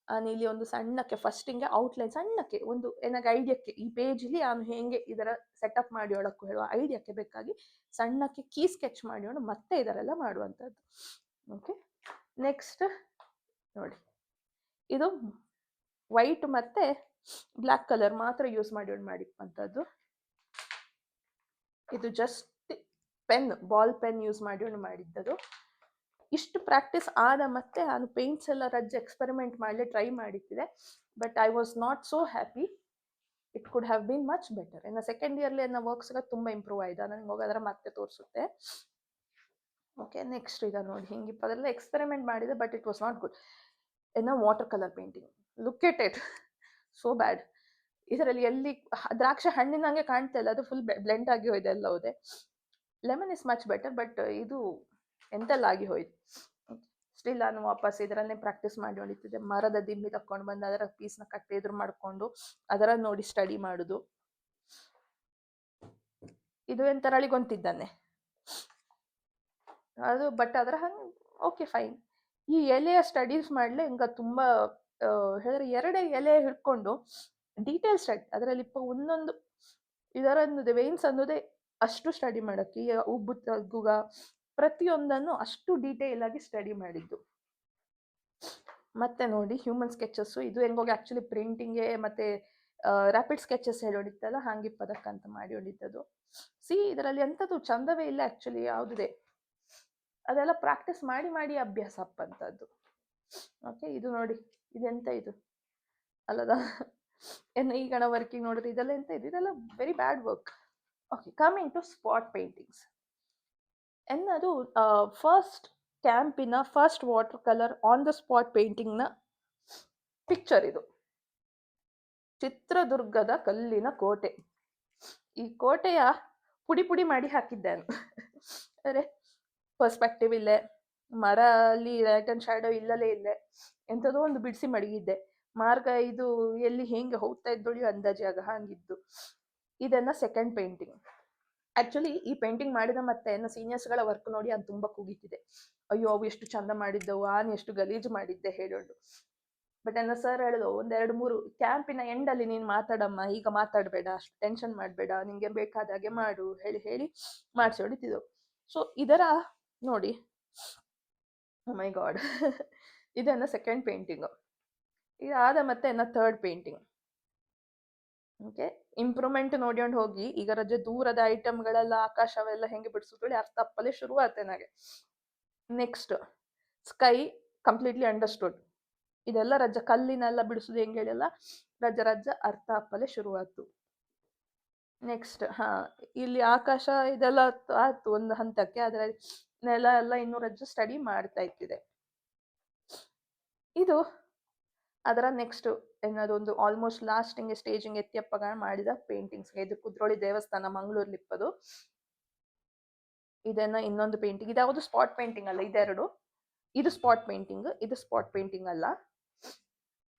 ನಾನು ಇಲ್ಲಿ ಒಂದು ಸಣ್ಣಕ್ಕೆ ಫಸ್ಟ್ ಹಿಂಗೆ ಔಟ್ಲೈನ್ ಸಣ್ಣಕ್ಕೆ ಒಂದು ಏನಾಗ ಐಡಿಯಾಕ್ಕೆ ಈ ಪೇಜ್ ಇಲ್ಲಿ ನಾನು ಹೆಂಗೆ ಇದರ ಸೆಟಪ್ ಮಾಡಿ ಒಳಕ್ಕೂ ಹೇಳುವ ಐಡಿಯಾಕ್ಕೆ ಬೇಕಾಗಿ ಸಣ್ಣಕ್ಕೆ ಕೀ ಸ್ಕೆಚ್ ಮಾಡಿಕೊಂಡು ಮತ್ತೆ ಇದರೆಲ್ಲ ಮಾಡುವಂಥದ್ದು. ಓಕೆ, ನೆಕ್ಸ್ಟ್ ನೋಡಿ, ಇದು ವೈಟ್ ಮತ್ತೆ ಬ್ಲ್ಯಾಕ್ ಕಲರ್ ಮಾತ್ರ ಯೂಸ್ ಮಾಡಿರುವಂಥದ್ದು. ಇದು just pen, ball pen use ಮಾಡಿದ್ದದು. ಇಷ್ಟು ಪ್ರಾಕ್ಟೀಸ್ ಆದ ಮತ್ತೆ ನಾನು ಪೇಂಟ್ಸ್ ಎಲ್ಲ ಎಕ್ಸ್ಪೆರಿಮೆಂಟ್ ಮಾಡಲಿ ಟ್ರೈ ಮಾಡಿದ್ದೆ. But I was not so happy. It could have been much better. ಇನ್ನು ಸೆಕೆಂಡ್ ಇಯರ್ಲಿ ನನ್ನ ವರ್ಕ್ಸ್ ತುಂಬ ಇಂಪ್ರೂವ್ ಆಯ್ತು. ನನಗೆ ಹೋಗೋದ್ರೆ ಮತ್ತೆ ತೋರಿಸುತ್ತೆ. ಓಕೆ, ನೆಕ್ಸ್ಟ್ ಈಗ ನೋಡಿ ಹಿಂಗಿಪ್ಪ ಅದೆಲ್ಲ ಎಕ್ಸ್ಪೆರಿಮೆಂಟ್ ಮಾಡಿದೆ, but it was not good. ಇನ್ನು water colour painting, look at it, so bad. ಇದರಲ್ಲಿ ಎಲ್ಲಿ ದ್ರಾಕ್ಷಿ ಹಣ್ಣಿನಂಗೆ ಕಾಣ್ತಾ ಇಲ್ಲ, ಅದು ಫುಲ್ ಬ್ಲೆಂಡ್ ಆಗಿ ಹೋಯ್ತು ಎಲ್ಲ ಹೋದೆ. Lemon is much better, but ಇದು ಎಂತೆಲ್ಲ ಆಗಿ ಹೋಯ್ತು. ಸ್ಟಿಲ್ ನಾನು ವಾಪಸ್ ಇದರನ್ನೇ ಪ್ರಾಕ್ಟೀಸ್ ಮಾಡಿಕೊಂಡಿದ್ದೆ. ಮರದ ದಿಮ್ಮಿ ತಕೊಂಡು ಬಂದು ಅದರ ಪೀಸ್ನ ಕಟ್ಟಿ ಎದುರು ಮಾಡಿಕೊಂಡು ಅದರ ನೋಡಿ ಸ್ಟಡಿ ಮಾಡುದು. ಇದು ಎಂತರಳಿ ಗೊಂತಿದ್ದಾನೆ ಅದು, ಬಟ್ ಅದರ ಹಂಗೆ ಓಕೆ ಫೈನ್. ಈ ಎಲೆಯ ಸ್ಟಡೀಸ್ ಮಾಡಲೆ ಹಿಂಗ ತುಂಬಾ ಹೇಳಿದ್ರೆ ಎರಡೇ ಎಲೆ ಹಿಡ್ಕೊಂಡು ಡೀಟೇಲ್ ಸ್ಟಡಿ, ಅದರಲ್ಲಿ ಒಂದೊಂದು ಇದರನ್ನೋದೇ ವೇನ್ಸ್ ಅನ್ನೋದೇ ಅಷ್ಟು ಸ್ಟಡಿ ಮಾಡೋಕ್ಕೆ, ಉಬ್ಬು ತಗ್ಗುಗ ಪ್ರತಿಯೊಂದನ್ನು ಅಷ್ಟು ಡೀಟೇಲ್ ಆಗಿ ಸ್ಟಡಿ ಮಾಡಿದ್ದು. ಮತ್ತೆ ನೋಡಿ ಹ್ಯೂಮನ್ ಸ್ಕೆಚಸ್, ಇದು ಹೆಂಗೋಗಿ ಆಕ್ಚುಲಿ ಪ್ರಿಂಟಿಂಗ್ಗೆ ಮತ್ತೆ ರ್ಯಾಪಿಡ್ ಸ್ಕೆಚಸ್ ಹೇಳಿತ್ತಲ್ಲ ಹಾಂಗಿಪ್ಪದಕ್ಕಂತ ಮಾಡಿ ಹೊಡಿದ್ದದು. ಸಿ ಇದರಲ್ಲಿ ಎಂಥದ್ದು ಚಂದವೇ ಇಲ್ಲ ಆಕ್ಚುಲಿ ಯಾವುದೇ, ಅದೆಲ್ಲ ಪ್ರಾಕ್ಟೀಸ್ ಮಾಡಿ ಅಭ್ಯಾಸ ಅಪ್ಪಂಥದ್ದು. ಓಕೆ, ಇದು ನೋಡಿ ಇದೆಂತ ಇದು ಅಲ್ಲದ ಈಗಣ ವರ್ಕಿಂಗ್ ನೋಡಿದ್ರೆ ಇದೆಲ್ಲ ಎಂತ ಇದೆಲ್ಲ very bad work. Okay, coming to spot paintings ಎನ್ನದು ಫಸ್ಟ್ ಕ್ಯಾಂಪಿನ first water colour on the spot ಪೇಂಟಿಂಗ್ನ ಪಿಕ್ಚರ್. ಇದು ಚಿತ್ರದುರ್ಗದ ಕಲ್ಲಿನ ಕೋಟೆ. ಈ ಕೋಟೆಯ ಪುಡಿ ಮಾಡಿ ಹಾಕಿದ್ದಾನು. ಅರೆ ಪರ್ಸ್ಪೆಕ್ಟಿವ್ ಇಲ್ಲೇ, ಮರ ಅಲ್ಲಿ ಲೈಟ್ ಅಂಡ್ ಶಾಡೋ ಇಲ್ಲೇ ಎಂಥದೋ ಒಂದು ಬಿಡಿಸಿ ಮಡಗಿದ್ದೆ. ಮಾರ್ಗ ಇದು ಎಲ್ಲಿ ಹೆಂಗೆ ಹೋಗ್ತಾ ಇದ್ದೊಳಿ ಅಂದಾಜಾಗ ಹಾಗಿದ್ದು. ಇದನ್ನ ಸೆಕೆಂಡ್ ಪೇಂಟಿಂಗ್. ಆಕ್ಚುಲಿ ಈ ಪೇಂಟಿಂಗ್ ಮಾಡಿದ ಮತ್ತೆ ನನ್ನ ಸೀನಿಯರ್ಸ್ಗಳ ವರ್ಕ್ ನೋಡಿ ಅದು ತುಂಬಾ ಕೂಗಿತಿದೆ, ಅಯ್ಯೋ ಅವು ಎಷ್ಟು ಚಂದ ಮಾಡಿದ್ದವು, ಎಷ್ಟು ಗಲೀಜು ಮಾಡಿದ್ದೆ ಹೇಳೋದು. ಬಟ್ ನನ್ನ ಸರ್ ಹೇಳಿದ್ರು, 1-2-3 ಕ್ಯಾಂಪಿನ ಎಂಡಲ್ಲಿ ನೀನು ಮಾತಾಡಮ್ಮ, ಈಗ ಮಾತಾಡಬೇಡ, ಅಷ್ಟು ಟೆನ್ಷನ್ ಮಾಡಬೇಡ, ನಿಂಗೆ ಬೇಕಾದಾಗೆ ಮಾಡು ಹೇಳಿ ಮಾಡಿಸಿ ಹೊಡಿತಿದ್ದವು. ಸೊ ಇದರ ನೋಡಿ, ಮೈ ಗಾಡ್ ಇದನ್ನ ಸೆಕೆಂಡ್ ಪೇಂಟಿಂಗ್, ಇದಾದ ಮತ್ತೆ ಥರ್ಡ್ ಪೇಂಟಿಂಗ್. ಓಕೆ, ಇಂಪ್ರೂವ್ಮೆಂಟ್ ನೋಡ್ಕೊಂಡು ಹೋಗಿ. ಈಗ ರಜೆ ದೂರದ ಐಟಮ್ಗಳೆಲ್ಲ ಆಕಾಶವೆಲ್ಲ ಹೆಂಗೆ ಬಿಡಿಸುತ್ತೇಳಿ ಅರ್ಥ ಅಪ್ಪಲೆ ಶುರು ಆಯ್ತು ನನಗೆ. Next sky completely understood. ಇದೆಲ್ಲ ರಜ ಕಲ್ಲಿನೆಲ್ಲ ಬಿಡಿಸುದು ಹೆಂಗೆ ಹೇಳಿಲ್ಲ, ರಜ ಅರ್ಥ ಅಪ್ಪಲೆ ಶುರುವಾಯ್ತು. ನೆಕ್ಸ್ಟ್ ಇಲ್ಲಿ ಆಕಾಶ ಇದೆಲ್ಲ ಆಯ್ತು ಒಂದು ಹಂತಕ್ಕೆ, ಅದರ ನೆಲ ಎಲ್ಲ ಇನ್ನೂ ರಜ ಸ್ಟಡಿ ಮಾಡ್ತಾ ಇತ್ತಿದೆ. ಇದು ಅದರ ನೆಕ್ಸ್ಟ್ ಏನದೊಂದು ಆಲ್ಮೋಸ್ಟ್ ಲಾಸ್ಟಿಂಗ್ ಸ್ಟೇಜಿಂಗ್ ಎತ್ತಿಯಪ್ಪ ಮಾಡಿದ ಪೇಂಟಿಂಗ್ಸ್. ಇದು ಕುದ್ರೋಳಿ ದೇವಸ್ಥಾನ ಮಂಗಳೂರ್ಲಿಪ್ಪದು. ಇದನ್ನ ಇನ್ನೊಂದು ಪೇಂಟಿಂಗ್, ಇದ್ಯಾವುದು ಸ್ಪಾಟ್ ಪೇಂಟಿಂಗ್ ಅಲ್ಲ, ಇದೆರಡು. ಇದು ಸ್ಪಾಟ್ ಪೇಂಟಿಂಗ್, ಇದು ಸ್ಪಾಟ್ ಪೇಂಟಿಂಗ್ ಅಲ್ಲ.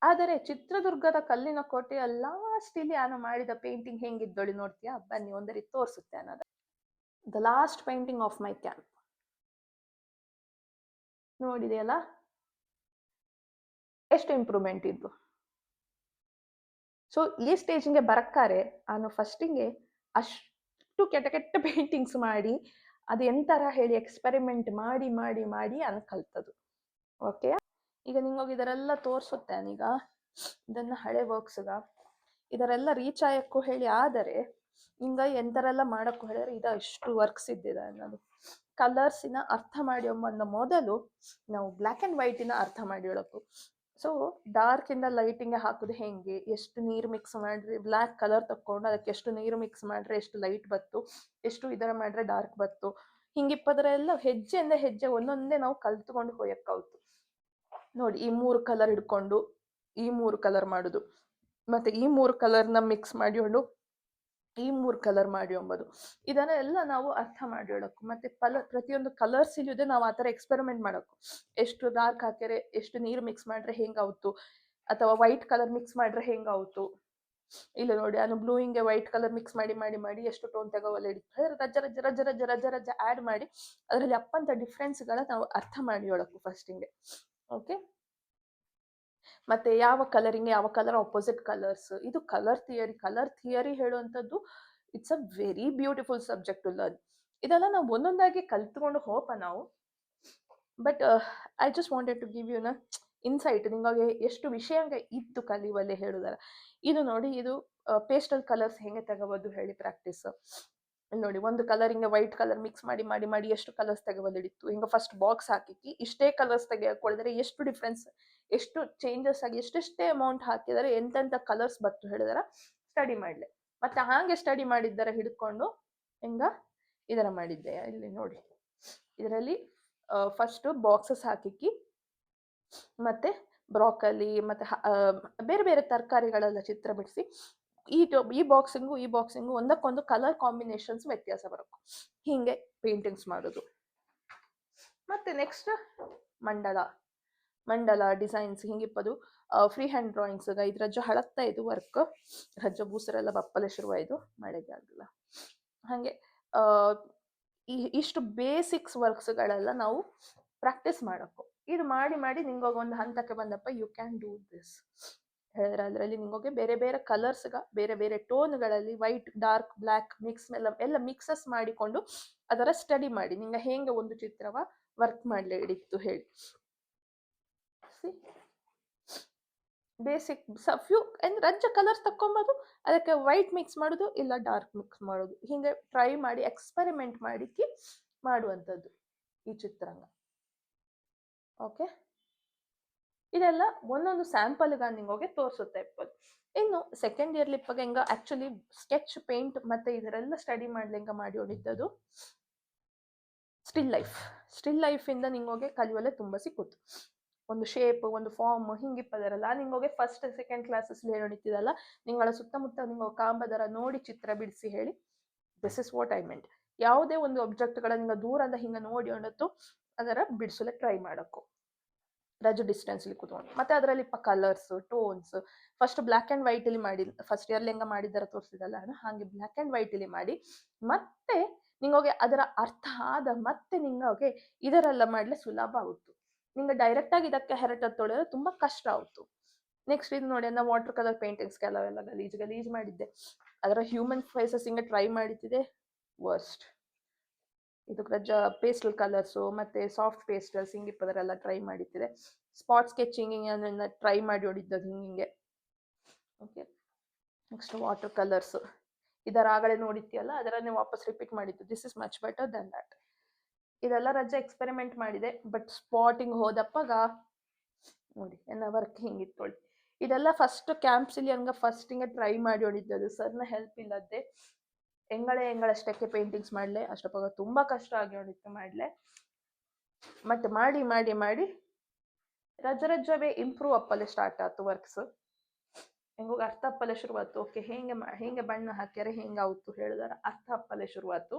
ಆದರೆ ಚಿತ್ರದುರ್ಗದ ಕಲ್ಲಿನ ಕೋಟೆಯ ಲಾಸ್ಟ್ ಇಲ್ಲಿ ನಾನು ಮಾಡಿದ ಪೇಂಟಿಂಗ್ ಹೆಂಗಿದ್ದೊಳಿ ನೋಡ್ತೀಯಾ? ಬನ್ನಿ ಒಂದರಿ ತೋರಿಸುತ್ತೆ ಅನ್ನೋದು. The last painting of my camp ನೋಡಿದೆಯಲ್ಲ, ಎಷ್ಟು ಇಂಪ್ರೂವ್ಮೆಂಟ್ ಇದ್ದು. ಸೊ ಈ ಸ್ಟೇಜಿಗೆ ಬರಕ್ಕಾರೆ ನಾನು ಫಸ್ಟಿಗೆ ಅಷ್ಟು ಕೆಟ್ಟ ಕೆಟ್ಟ ಪೇಂಟಿಂಗ್ಸ್ ಮಾಡಿ ಅದು ಎಂತರ ಹೇಳಿ ಎಕ್ಸ್ಪೆರಿಮೆಂಟ್ ಮಾಡಿ ಮಾಡಿ ಮಾಡಿ ಕಲ್ತದ್ದು. ಓಕೆ, ಈಗ ನಿಂಗೋಗಿ ಇದರೆಲ್ಲ ತೋರಿಸುತ್ತೆ ಈಗ. ಇದನ್ನ ಹಳೆ ವರ್ಕ್ಸ್ಗ ಇದರೆಲ್ಲ ರೀಚ್ ಆಯಕ್ಕೂ ಹೇಳಿ, ಆದರೆ ಹಿಂಗ ಎಂತರೆಲ್ಲ ಮಾಡಕ್ಕೂ ಹೇಳಿದ್ರೆ ಇದ ಇಷ್ಟು ವರ್ಕ್ಸ್ ಇದ್ದಿದೆ ಅನ್ನೋದು. ಕಲರ್ಸಿನ ಅರ್ಥ ಮಾಡಿ ಮೊದಲು ನಾವು ಬ್ಲ್ಯಾಕ್ ಅಂಡ್ ವೈಟಿನ ಅರ್ಥ ಮಾಡಿ ಹೇಳಬೇಕು. ಸೊ ಡಾರ್ಕ್ ಇಂದ ಲೈಟಿಂಗ್ ಹಾಕುದು ಹೆಂಗೆ, ಎಷ್ಟು ನೀರು ಮಿಕ್ಸ್ ಮಾಡ್ರಿ, ಬ್ಲ್ಯಾಕ್ ಕಲರ್ ತಕೊಂಡು ಅದಕ್ಕೆ ಎಷ್ಟು ನೀರು ಮಿಕ್ಸ್ ಮಾಡ್ರೆ ಎಷ್ಟು ಲೈಟ್ ಬತ್ತು, ಎಷ್ಟು ಇದರ ಮಾಡ್ರೆ ಡಾರ್ಕ್ ಬತ್ತು, ಹಿಂಗಿಪ್ಪದ್ರೆಲ್ಲ ಹೆಜ್ಜೆಯಿಂದ ಹೆಜ್ಜೆ ಒಂದೊಂದೇ ನಾವು ಕಲ್ತ್ಕೊಂಡು ಹೋಯಕ್ಕೌತು. ನೋಡಿ, ಈ 3 ಕಲರ್ ಹಿಡ್ಕೊಂಡು ಈ 3 ಕಲರ್ ಮಾಡುದು, ಮತ್ತೆ ಈ 3 ಕಲರ್ನ ಮಿಕ್ಸ್ ಮಾಡಿಕೊಂಡು ಈ 3 ಕಲರ್ ಮಾಡಿ ಎಂಬುದು, ಇದನ್ನ ಎಲ್ಲ ನಾವು ಅರ್ಥ ಮಾಡಿ ಹೇಳಕ್ಕು. ಮತ್ತೆ ಪ್ರತಿಯೊಂದು ಕಲರ್ಸ್ ಇಲ್ಲದೆ ನಾವು ಆತರ ಎಕ್ಸ್ಪೆರಿಮೆಂಟ್ ಮಾಡಕ್ಕು. ಎಷ್ಟು ಡಾರ್ಕ್ ಹಾಕಿದ್ರೆ ಎಷ್ಟು ನೀರು ಮಿಕ್ಸ್ ಮಾಡ್ರೆ ಹೆಂಗಾವ್ತು, ಅಥವಾ ವೈಟ್ ಕಲರ್ ಮಿಕ್ಸ್ ಮಾಡ್ರೆ ಹೆಂಗಾವ್ತು. ಇಲ್ಲ ನೋಡಿ, ನಾನು ಬ್ಲೂ ಹಿಂಗೆ ವೈಟ್ ಕಲರ್ ಮಿಕ್ಸ್ ಮಾಡಿ ಮಾಡಿ ಮಾಡಿ ಎಷ್ಟು ಟೋನ್ ತಗೋವಲ್ಲ ಹಿಡಿತು, ರಜ ರಜ ರಜ ರಜ ರಜ ರಜ ಆಡ್ ಮಾಡಿ ಅದರಲ್ಲಿ ಅಪ್ಪಂತ ಡಿಫ್ರೆನ್ಸ್ಗಳ ನಾವು ಅರ್ಥ ಮಾಡಿ ಹೇಳಕ್ಕು ಫಸ್ಟಿಂಗೆ. ಓಕೆ, ಮತ್ತೆ ಯಾವ ಕಲರಿಂಗ್ ಯಾವ ಕಲರ್ ಆಪೋಸಿಟ್ ಕಲರ್ಸ್, ಇದು ಕಲರ್ ಥಿಯರಿ ಹೇಳುವಂಥದ್ದು it's a very beautiful subject to learn. ಇದೆಲ್ಲ ನಾವು ಒಂದೊಂದಾಗಿ ಕಲ್ತ್ಕೊಂಡು ಹೋಪ ನಾವು. But I just wanted to give you insight, ನಿಮಗೆ ಎಷ್ಟು ವಿಷಯ ಇತ್ತು ಕಲಿಯುವಲ್ಲೇ ಹೇಳುದಲ್ಲ. ಇದು ನೋಡಿ, ಇದು ಪೇಸ್ಟಲ್ ಕಲರ್ಸ್ ಹೆಂಗೆ ತಗೋಬೋದು ಹೇಳಿ ಪ್ರಾಕ್ಟೀಸ್. ಇಲ್ಲಿ ನೋಡಿ, ಒಂದು ಕಲರ್ ಹಿಂಗೆ ವೈಟ್ ಕಲರ್ ಮಿಕ್ಸ್ ಮಾಡಿ ಮಾಡಿ ಮಾಡಿ ಎಷ್ಟು ಕಲರ್ಸ್ ತೆಗಬಲ್ಲಿಡಿತ್ತು. ಹಿಂಗೆ ಫಸ್ಟ್ ಬಾಕ್ಸ್ ಹಾಕಿ ಇಷ್ಟೇ ಕಲರ್ಸ್ ತೆಗೆದುಕೊಳ್ಳಿದ್ರೆ ಎಷ್ಟು ಡಿಫ್ರೆನ್ಸ್, ಎಷ್ಟು ಚೇಂಜಸ್ ಆಗಿ ಎಷ್ಟೆಷ್ಟೇ ಅಮೌಂಟ್ ಹಾಕಿದರೆ ಎಂತೆಂಥ ಕಲರ್ಸ್ ಬತ್ತು ಹೇಳಿದಾರ ಸ್ಟಡಿ ಮಾಡಲೆ. ಮತ್ತೆ ಹಾಗೆ ಸ್ಟಡಿ ಮಾಡಿದ್ದರ ಹಿಡ್ಕೊಂಡು ಹಿಂಗ ಇದರ ಮಾಡಿದ್ದೆ. ಇಲ್ಲಿ ನೋಡಿ, ಇದರಲ್ಲಿ ಫಸ್ಟ್ ಬಾಕ್ಸಸ್ ಹಾಕಿ ಮತ್ತೆ ಬ್ರಾಕಲಿ ಮತ್ತೆ ಬೇರೆ ಬೇರೆ ತರಕಾರಿಗಳೆಲ್ಲ ಚಿತ್ರ ಬಿಡಿಸಿ ಈ ಬಾಕ್ಸಿಂಗು ಒಂದಕ್ಕೊಂದು ಕಲರ್ ಕಾಂಬಿನೇಷನ್ಸ್ ವ್ಯತ್ಯಾಸ ಬರಬೇಕು. ಹೀಗೆ ಪೇಂಟಿಂಗ್ಸ್ ಮಾಡೋದು. ಮತ್ತೆ ನೆಕ್ಸ್ಟ್ ಮಂಡಲ ಡಿಸೈನ್ಸ್ ಹಿಂಗಿಪ್ಪದು ಫ್ರೀ ಹ್ಯಾಂಡ್ ಡ್ರಾಯಿಂಗ್ಸ್. ಇದು ರಜ್ಜ ಹಳತ್ತಾ ಇದು ವರ್ಕ್, ರಜ್ಜ ಬೂಸರೆಲ್ಲ ಬಪ್ಪಲೆ ಶುರುವಾಯ್ತು, ಮಳೆಗೆ ಆಗಲ್ಲ. ಹಾಗೆ ಇಷ್ಟು ಬೇಸಿಕ್ಸ್ ವರ್ಕ್ಸ್ಗಳೆಲ್ಲ ನಾವು ಪ್ರಾಕ್ಟೀಸ್ ಮಾಡಬೇಕು. ಇದು ಮಾಡಿ ಮಾಡಿ ನಿಂಗೋಗ ಒಂದು ಹಂತಕ್ಕೆ ಬಂದಪ್ಪ ಯು ಕ್ಯಾನ್ ಡೂ ದಿಸ್ ಹೇಳಿದ್ರೆ ಅದರಲ್ಲಿ ನಿಂಗೋಗೆ ಬೇರೆ ಬೇರೆ ಕಲರ್ಸ್ಗ ಬೇರೆ ಬೇರೆ ಟೋನ್ಗಳಲ್ಲಿ ವೈಟ್ ಡಾರ್ಕ್ ಬ್ಲ್ಯಾಕ್ ಮಿಕ್ಸ್ ಎಲ್ಲ ಮಿಕ್ಸಸ್ ಮಾಡಿಕೊಂಡು ಅದರ ಸ್ಟಡಿ ಮಾಡಿ ನಿಂಗೆ ಹೆಂಗೆ ಒಂದು ಚಿತ್ರವ ವರ್ಕ್ ಮಾಡ್ಲಿ ಹಿಡಿತು ಹೇಳಿ. ಬೇಸಿಕ್ ಫ್ಯೂ ರಜ್ಜ ಕಲರ್ಸ್ ತಕ್ಕೊಂಬೋದು, ಅದಕ್ಕೆ ವೈಟ್ ಮಿಕ್ಸ್ ಮಾಡೋದು ಇಲ್ಲ ಡಾರ್ಕ್ ಮಿಕ್ಸ್ ಮಾಡೋದು, ಹಿಂಗೆ ಟ್ರೈ ಮಾಡಿ ಎಕ್ಸ್ಪೆರಿಮೆಂಟ್ ಮಾಡಿಕ್ಕೆ ಮಾಡುವಂಥದ್ದು ಈ ಚಿತ್ರಾಂಗ. ಓಕೆ, ಇದೆಲ್ಲ ಒಂದೊಂದು ಸ್ಯಾಂಪಲ್ಗ ನಿಂಗೋಗೆ ತೋರಿಸುತ್ತೆ ಇಪ್ಪದು. ಇನ್ನು ಸೆಕೆಂಡ್ ಇಯರ್ ಇಪ್ಪಾಗ ಹಿಂಗ ಆಕ್ಚುಲಿ ಸ್ಕೆಚ್ ಪೇಂಟ್ ಮತ್ತೆ ಇದರೆಲ್ಲ ಸ್ಟಡಿ ಮಾಡ್ಲಿಂಗ ಮಾಡಿ ಹೊಡಿದ್ದದು ಸ್ಟಿಲ್ ಲೈಫ್ ಇಂದ ನಿಂಗೋಗೆ ಕಲಿಯುವಲ್ಲೇ ತುಂಬಾ ಸಿಕ್ಕುತ್ತು. ಒಂದು ಶೇಪ್ ಒಂದು ಫಾರ್ಮ್ ಹಿಂಗಿಪ್ಪದರಲ್ಲ ನಿಂಗೋಗೆ ಫಸ್ಟ್ ಸೆಕೆಂಡ್ ಕ್ಲಾಸಸ್ ಹೇಳಿ ಹೊಡಿತಿದಲ್ಲ, ನಿಂಗಳ ಸುತ್ತಮುತ್ತ ನಿಂಗ ಕಾಂಬದರ ನೋಡಿ ಚಿತ್ರ ಬಿಡಿಸಿ ಹೇಳಿ. This is what I made. ಯಾವುದೇ ಒಂದು ಆಬ್ಜೆಕ್ಟ್ಗಳ ನಿಂಗ ದೂರದ ಹಿಂಗ ನೋಡಿ ಹೊಡತ್ತು ಅದರ ಬಿಡಿಸಲು ಟ್ರೈ ಮಾಡಕ್ಕು ರಜು ಡಿಸ್ಟೆನ್ಸ್ ಕೂತ್ಕೊಂಡು. ಮತ್ತೆ ಅದರಲ್ಲಿ colours tones first black and white ಅಲ್ಲಿ ಮಾಡಿ, ಫಸ್ಟ್ ಇಯರ್ಲಿ ಹೆಂಗ ಮಾಡಿದಾರ ತೋರಿಸಿದಲ್ಲ ಹಾಗೆ ಬ್ಲ್ಯಾಕ್ ಅಂಡ್ ವೈಟ್ ಅಲ್ಲಿ ಮಾಡಿ ಮತ್ತೆ ನಿಂಗೋಗೆ ಅದರ ಅರ್ಥ ಆದ ಮತ್ತೆ ನಿಂಗೋಗೆ ಇದರೆಲ್ಲ ಮಾಡ್ಲೆ ಸುಲಭ ಆಗುತ್ತು. ನಿಂಗೆ ಡೈರೆಕ್ಟ್ ಆಗಿ ಇದಕ್ಕೆ ಹೆರಟ ತೊಳೆದ್ರೆ ತುಂಬಾ ಕಷ್ಟ ಆಗುತ್ತು. ನೆಕ್ಸ್ಟ್ ಇದು ನೋಡಿ, ನಾ ವಾಟರ್ ಕಲರ್ ಪೇಂಟಿಂಗ್ಸ್ ಕೆಲವೆಲ್ಲ ಗಲೀಜ್ ಮಾಡಿದ್ದೆ. ಅದರ ಹ್ಯೂಮನ್ ಫೇಸಸ್ ಹಿಂಗೆ ಟ್ರೈ ಮಾಡಿದ್ದೆ ವರ್ಸ್ಟ್. ಇದು ಪೇಸ್ಟಲ್ ಕಲರ್ಸು ಮತ್ತು ಸಾಫ್ಟ್ ಪೇಸ್ಟಲ್ಸ್ ಹಿಂಗಿಪ್ಪದರೆಲ್ಲ ಟ್ರೈ ಮಾಡಿದ್ದೆ. ಸ್ಪಾಟ್ ಸ್ಕೆಚಿಂಗ್ ಅದನ್ನು ಟ್ರೈ ಮಾಡಿ ಹೊಡಿದ್ದದು ಹಿಂಗೆ. ಓಕೆ, ನೆಕ್ಸ್ಟ್ ವಾಟರ್ ಕಲರ್ಸು ಇದರ ಆಗಲೇ ನೋಡಿದ್ಯಲ್ಲ ಅದರನ್ನೇ ವಾಪಸ್ ರಿಪೀಟ್ ಮಾಡಿದ್ದು. This is much better than that. ಇದೆಲ್ಲ ರಜೆ ಎಕ್ಸ್ಪೆರಿಮೆಂಟ್ ಮಾಡಿದೆ, ಬಟ್ ಸ್ಪಾಟಿಂಗ್ ಹೋದಪ್ಪಾಗ ನೋಡಿ ನನ್ನ ವರ್ಕ್ ಹಿಂಗಿತ್ತೊಳ್ಳಿ. ಇದೆಲ್ಲ ಫಸ್ಟ್ ಕ್ಯಾಂಪ್ಸಲ್ಲಿ ಹಂಗೆ ಫಸ್ಟ್ ಹಿಂಗೆ ಟ್ರೈ ಮಾಡಿ ಹೊಡಿದ್ದದು. ಸರ್ನ ಹೆಲ್ಪ್ ಇಲ್ಲದೆ ಎಂಗಳಷ್ಟಕ್ಕೆ ಪೇಂಟಿಂಗ್ಸ್ ಮಾಡಲೆ ಅಷ್ಟಪ್ಪಾಗ ತುಂಬ ಕಷ್ಟ ಆಗಿ ಹೊಡಿತು ಮಾಡಲೆ. ಮತ್ತು ಮಾಡಿ ಮಾಡಿ ಮಾಡಿ ರಜವೇ ಇಂಪ್ರೂವ್ ಅಪ್ಪಲ್ಲೇ ಸ್ಟಾರ್ಟ್ ಆಯ್ತು ವರ್ಕ್ಸ್. ಹೆಂಗೋಗಿ ಅರ್ಥ ಅಪ್ಪಲ್ಲೇ ಶುರುವಾಯ್ತು. ಓಕೆ, ಹೇಗೆ ಬಣ್ಣ ಹಾಕ್ಯಾರೆ ಹೆಂಗೆ ಆಯ್ತು ಹೇಳಿದಾರೆ ಅರ್ಥ ಅಪ್ಪಲ್ಲೇ ಶುರುವಾಯ್ತು.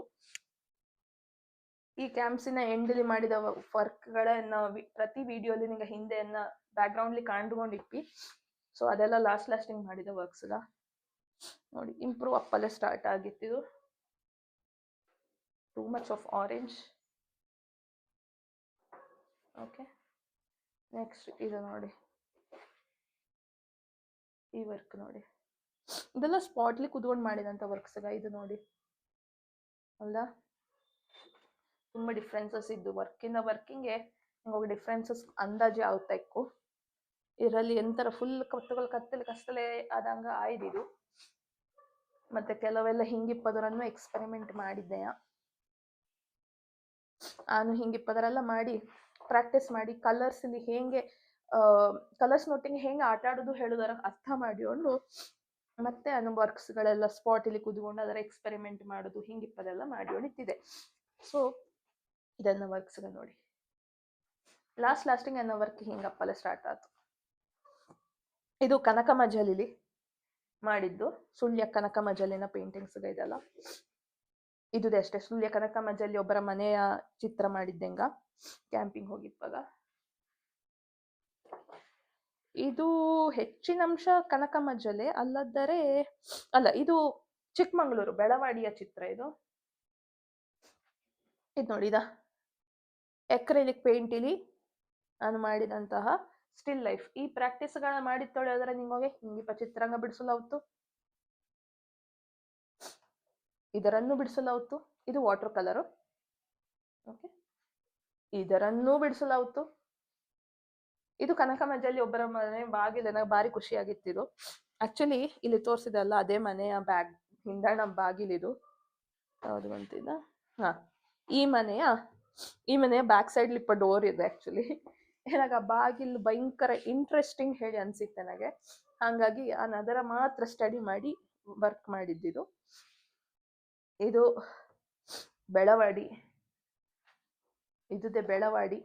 ಈ ಕ್ಯಾಂಪ್ಸಿನ ಎಂಡಲ್ಲಿ ಮಾಡಿದ ವರ್ಕ್ಗಳನ್ನ ಪ್ರತಿ ವಿಡಿಯೋಲಿ ನಿಂಗೆ ಹಿಂದೆಯನ್ನ ಬ್ಯಾಕ್ಗ್ರೌಂಡ್ಲಿ ಕಾಣ್ಕೊಂಡಿಪ್ಪಿ. ಸೊ ಅದೆಲ್ಲ ಲಾಸ್ಟಿಂಗ್ ಮಾಡಿದ ವರ್ಕ್ಸ್ಗ ನೋಡಿ ಇಂಪ್ರೂವ್ ಅಪ್ಪಲ್ಲೇ ಸ್ಟಾರ್ಟ್ ಆಗಿತ್ತಿದು. Too much of orange. Okay, next ಇದು ನೋಡಿ ಈ ವರ್ಕ್ ನೋಡಿ. ಇದೆಲ್ಲ ಸ್ಪಾಟ್ಲಿ ಕುತ್ಕೊಂಡು ಮಾಡಿದಂಥ ವರ್ಕ್ಸ್ಗ ಇದು ನೋಡಿ ಅಲ್ಲ. ತುಂಬ ಡಿಫ್ರೆನ್ಸಸ್ ಇದ್ದು ವರ್ಕಿಂದ ವರ್ಕಿಂಗೆ ಹಿಂಗೋಗಿ ಡಿಫ್ರೆನ್ಸಸ್ ಅಂದಾಜು ಆಗ್ತಾ ಇಕ್ಕು. ಇದರಲ್ಲಿ ಎಂಥರ ಫುಲ್ ಕತ್ತಲೆ ಆದಂಗೆ ಆಯ್ದಿದು. ಮತ್ತು ಕೆಲವೆಲ್ಲ ಹಿಂಗಿಪ್ಪದರನ್ನು ಎಕ್ಸ್ಪೆರಿಮೆಂಟ್ ಮಾಡಿದ್ದೆಯ. ನಾನು ಹಿಂಗಿಪ್ಪದರೆಲ್ಲ ಮಾಡಿ ಪ್ರಾಕ್ಟೀಸ್ ಮಾಡಿ ಕಲರ್ಸಲ್ಲಿ ಹೇಗೆ ಕಲರ್ಸ್ ನೋಟಿಂಗ್ ಹೆಂಗೆ ಆಟ ಆಡೋದು ಹೇಳೋದರ ಅರ್ಥ ಮಾಡಿಕೊಂಡು ಮತ್ತೆ ವರ್ಕ್ಸ್ಗಳೆಲ್ಲ ಸ್ಪಾಟಲ್ಲಿ ಕುತ್ಕೊಂಡು ಅದರ ಎಕ್ಸ್ಪೆರಿಮೆಂಟ್ ಮಾಡೋದು ಹಿಂಗಿಪ್ಪದೆಲ್ಲ ಮಾಡಿ ಹೊಡಿತಿದೆ. ಸೊ ಇದನ್ನ ವರ್ಕ್ಸ್ಗ ನೋಡಿ ಲಾಸ್ಟಿಂಗ್ ಅನ್ನೋ ವರ್ಕ್ ಹಿಂಗಪ್ಪಲ್ಲ ಸ್ಟಾರ್ಟ್ ಆಯ್ತು. ಇದು ಕನಕ ಮಜಲಿಲಿ ಮಾಡಿದ್ದು, ಸುಳ್ಯ ಕನಕ ಮಜಲಿನ ಪೇಂಟಿಂಗ್ಸ್ಗ ಇದೆಲ್ಲ. ಇದುದೇ ಅಷ್ಟೇ, ಸುಳ್ಯ ಕನಕ ಮಜಲಿ ಒಬ್ಬರ ಮನೆಯ ಚಿತ್ರ ಮಾಡಿದ್ದೆಂಗ ಕ್ಯಾಂಪಿಂಗ್ ಹೋಗಿದ್ದಾಗ. ಇದು ಹೆಚ್ಚಿನ ಅಂಶ ಕನಕ ಮಜಲೆ ಅಲ್ಲದರೆ ಅಲ್ಲ, ಇದು ಚಿಕ್ಕಮಂಗ್ಳೂರು ಬೆಳವಾಡಿಯ ಚಿತ್ರ. ಇದು ನೋಡಿ ಎಕ್ರೆಲಿಕ್ ಪೇಂಟಿಲಿ ನಾನು ಮಾಡಿದಂತಹ ಸ್ಟಿಲ್ ಲೈಫ್. ಈ ಪ್ರಾಕ್ಟೀಸ್ಗಳನ್ನ ಮಾಡಿ ತೊಳೆಯೋದ್ರೆ ನಿಮಗೆ ಹಿಂಗಿಪ್ಪ ಚಿತ್ರಾಂಗ ಬಿಡಿಸಲಾವ್ತು, ಇದರನ್ನು ಬಿಡಿಸಲಾವ್ತು. ಇದು ವಾಟರ್ ಕಲರು. ಓಕೆ, ಇದರನ್ನೂ ಬಿಡಿಸಲಾವ್ತು. ಇದು ಕನಕ ಮಜಲಿ ಒಬ್ಬರ ಮನೆ ಬಾಗಿಲು. ನನಗೆ ಭಾರಿ ಖುಷಿಯಾಗಿತ್ತಿದು. ಆಕ್ಚುಲಿ ಇಲ್ಲಿ ತೋರಿಸಿದಲ್ಲ ಅದೇ ಮನೆಯ ಹಿಂದಣ ಬಾಗಿಲಿದು. ಯಾವುದು ಬಂತಿದ್ದ? ಈ ಮನೆಯ ಬ್ಯಾಕ್ ಸೈಡ್ ಇಪ್ಪ ಡೋರ್ ಇದೆ. ಆಕ್ಚುಲಿ ನನಗೆ ಆ ಬಾಗಿಲು ಭಯಂಕರ ಇಂಟ್ರೆಸ್ಟಿಂಗ್ ಹೇಳಿ ಅನ್ಸಿತ್ತು ನನಗೆ. ಹಾಗಾಗಿ ನಾನು ಅದರ ಮಾತ್ರ ಸ್ಟಡಿ ಮಾಡಿ ವರ್ಕ್ ಮಾಡಿದ್ದಿದ್ದು. ಇದು ಬೆಳವಾಡಿ, ಇದುದೇ ಬೆಳವಾಡಿ.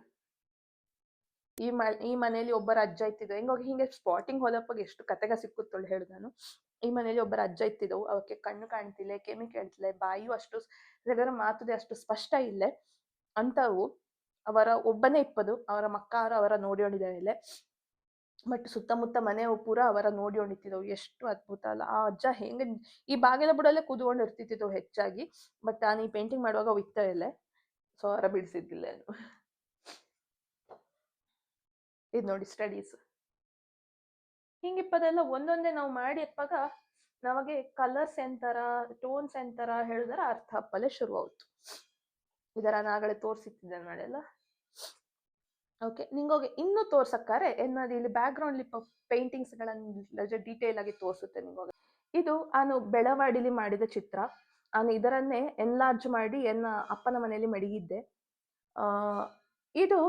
ಈ ಮನೆಯಲ್ಲಿ ಒಬ್ಬರ ಅಜ್ಜ ಇತ್ತಿದ್ದು. ಹೆಂಗೋಗಿ ಹಿಂಗೆ ಸ್ಪಾಟಿಂಗ್ ಹೋದಪ್ಪಾಗ ಎಷ್ಟು ಕತೆಗ ಸಿಕ್ಕುತ್ತಳು ಹೇಳು ನಾನು. ಈ ಮನೆಯಲ್ಲಿ ಒಬ್ಬರ ಅಜ್ಜ ಇತ್ತಿದ್ದವು. ಅವಕ್ಕೆ ಕಣ್ಣು ಕಾಣ್ತಿಲ್ಲ, ಕೆಮ್ಮಿ ಕೇಳ್ತಿಲ್ಲ, ಬಾಯಿಯೂ ಅಷ್ಟು ಅದರ ಮಾತುದೇ ಅಷ್ಟು ಸ್ಪಷ್ಟ ಇಲ್ಲೇ ಅಂತವು. ಅವರ ಒಬ್ಬನೇ ಇಪ್ಪದು, ಅವರ ಮಕ್ಕಾರು ಅವರ ನೋಡಿಕೊಂಡಿದ್ದಾವೆ. ಬಟ್ ಸುತ್ತಮುತ್ತ ಮನೆಯವು ಪೂರ ಅವರ ನೋಡಿಕೊಂಡಿತ್ತಿದ್ದವು. ಎಷ್ಟು ಅದ್ಭುತ ಅಲ್ಲ. ಆ ಅಜ್ಜ ಹೆಂಗೆ ಈ ಬಾಗಿಲ ಬುಡಲ್ಲೇ ಕೂತ್ಕೊಂಡು ಇರ್ತಿತ್ತಿದ್ದವು ಹೆಚ್ಚಾಗಿ. ಬಟ್ ನಾನು ಈ ಪೇಂಟಿಂಗ್ ಮಾಡುವಾಗ ಅವು ಇತ್ತವಿಲ್ಲೇ, ಸೊ ಅವರ ಬಿಡಿಸಿದ್ದಿಲ್ಲ. ಇದು ನೋಡಿ ಸ್ಟಡೀಸ್ ಹಿಂಗಿಪ್ಪದೆಲ್ಲ ಒಂದೊಂದೇ ನಾವು ಮಾಡಿ ಅಪ್ಪಾಗ ನಮಗೆ ಕಲರ್ಸ್ ಎಂತರ ಟೋನ್ಸ್ ಎಂತರ ಹೇಳಿದ್ರೆ ಅರ್ಥ ಅಪ್ಪಲ್ಲೇ ಶುರುವಾಯ್ತು. ಇದರ ನಾಗಳೆ ತೋರಿಸಿತ್ತಿದ್ದೆ ನಾಳೆಲ್ಲ. ಓಕೆ, ನಿಂಗೋಗಿ ಇನ್ನೂ ತೋರ್ಸಕ್ಕಾರೆ ಎನ್ನದು ಇಲ್ಲಿ ಬ್ಯಾಕ್ಗ್ರೌಂಡ್ ಪೇಂಟಿಂಗ್ಸ್ಗಳನ್ನು ಡೀಟೇಲ್ ಆಗಿ ತೋರಿಸುತ್ತೆ ನಿಂಗೋಗಿ. ಇದು ನಾನು ಬೆಳವಾಡಿಲಿ ಮಾಡಿದ ಚಿತ್ರ. ನಾನು ಇದರನ್ನೇ ಎನ್ಲಾರ್ಜ್ ಮಾಡಿ ಅಪ್ಪನ ಮನೆಯಲ್ಲಿ ಮಡಗಿದ್ದೆ. ಇದು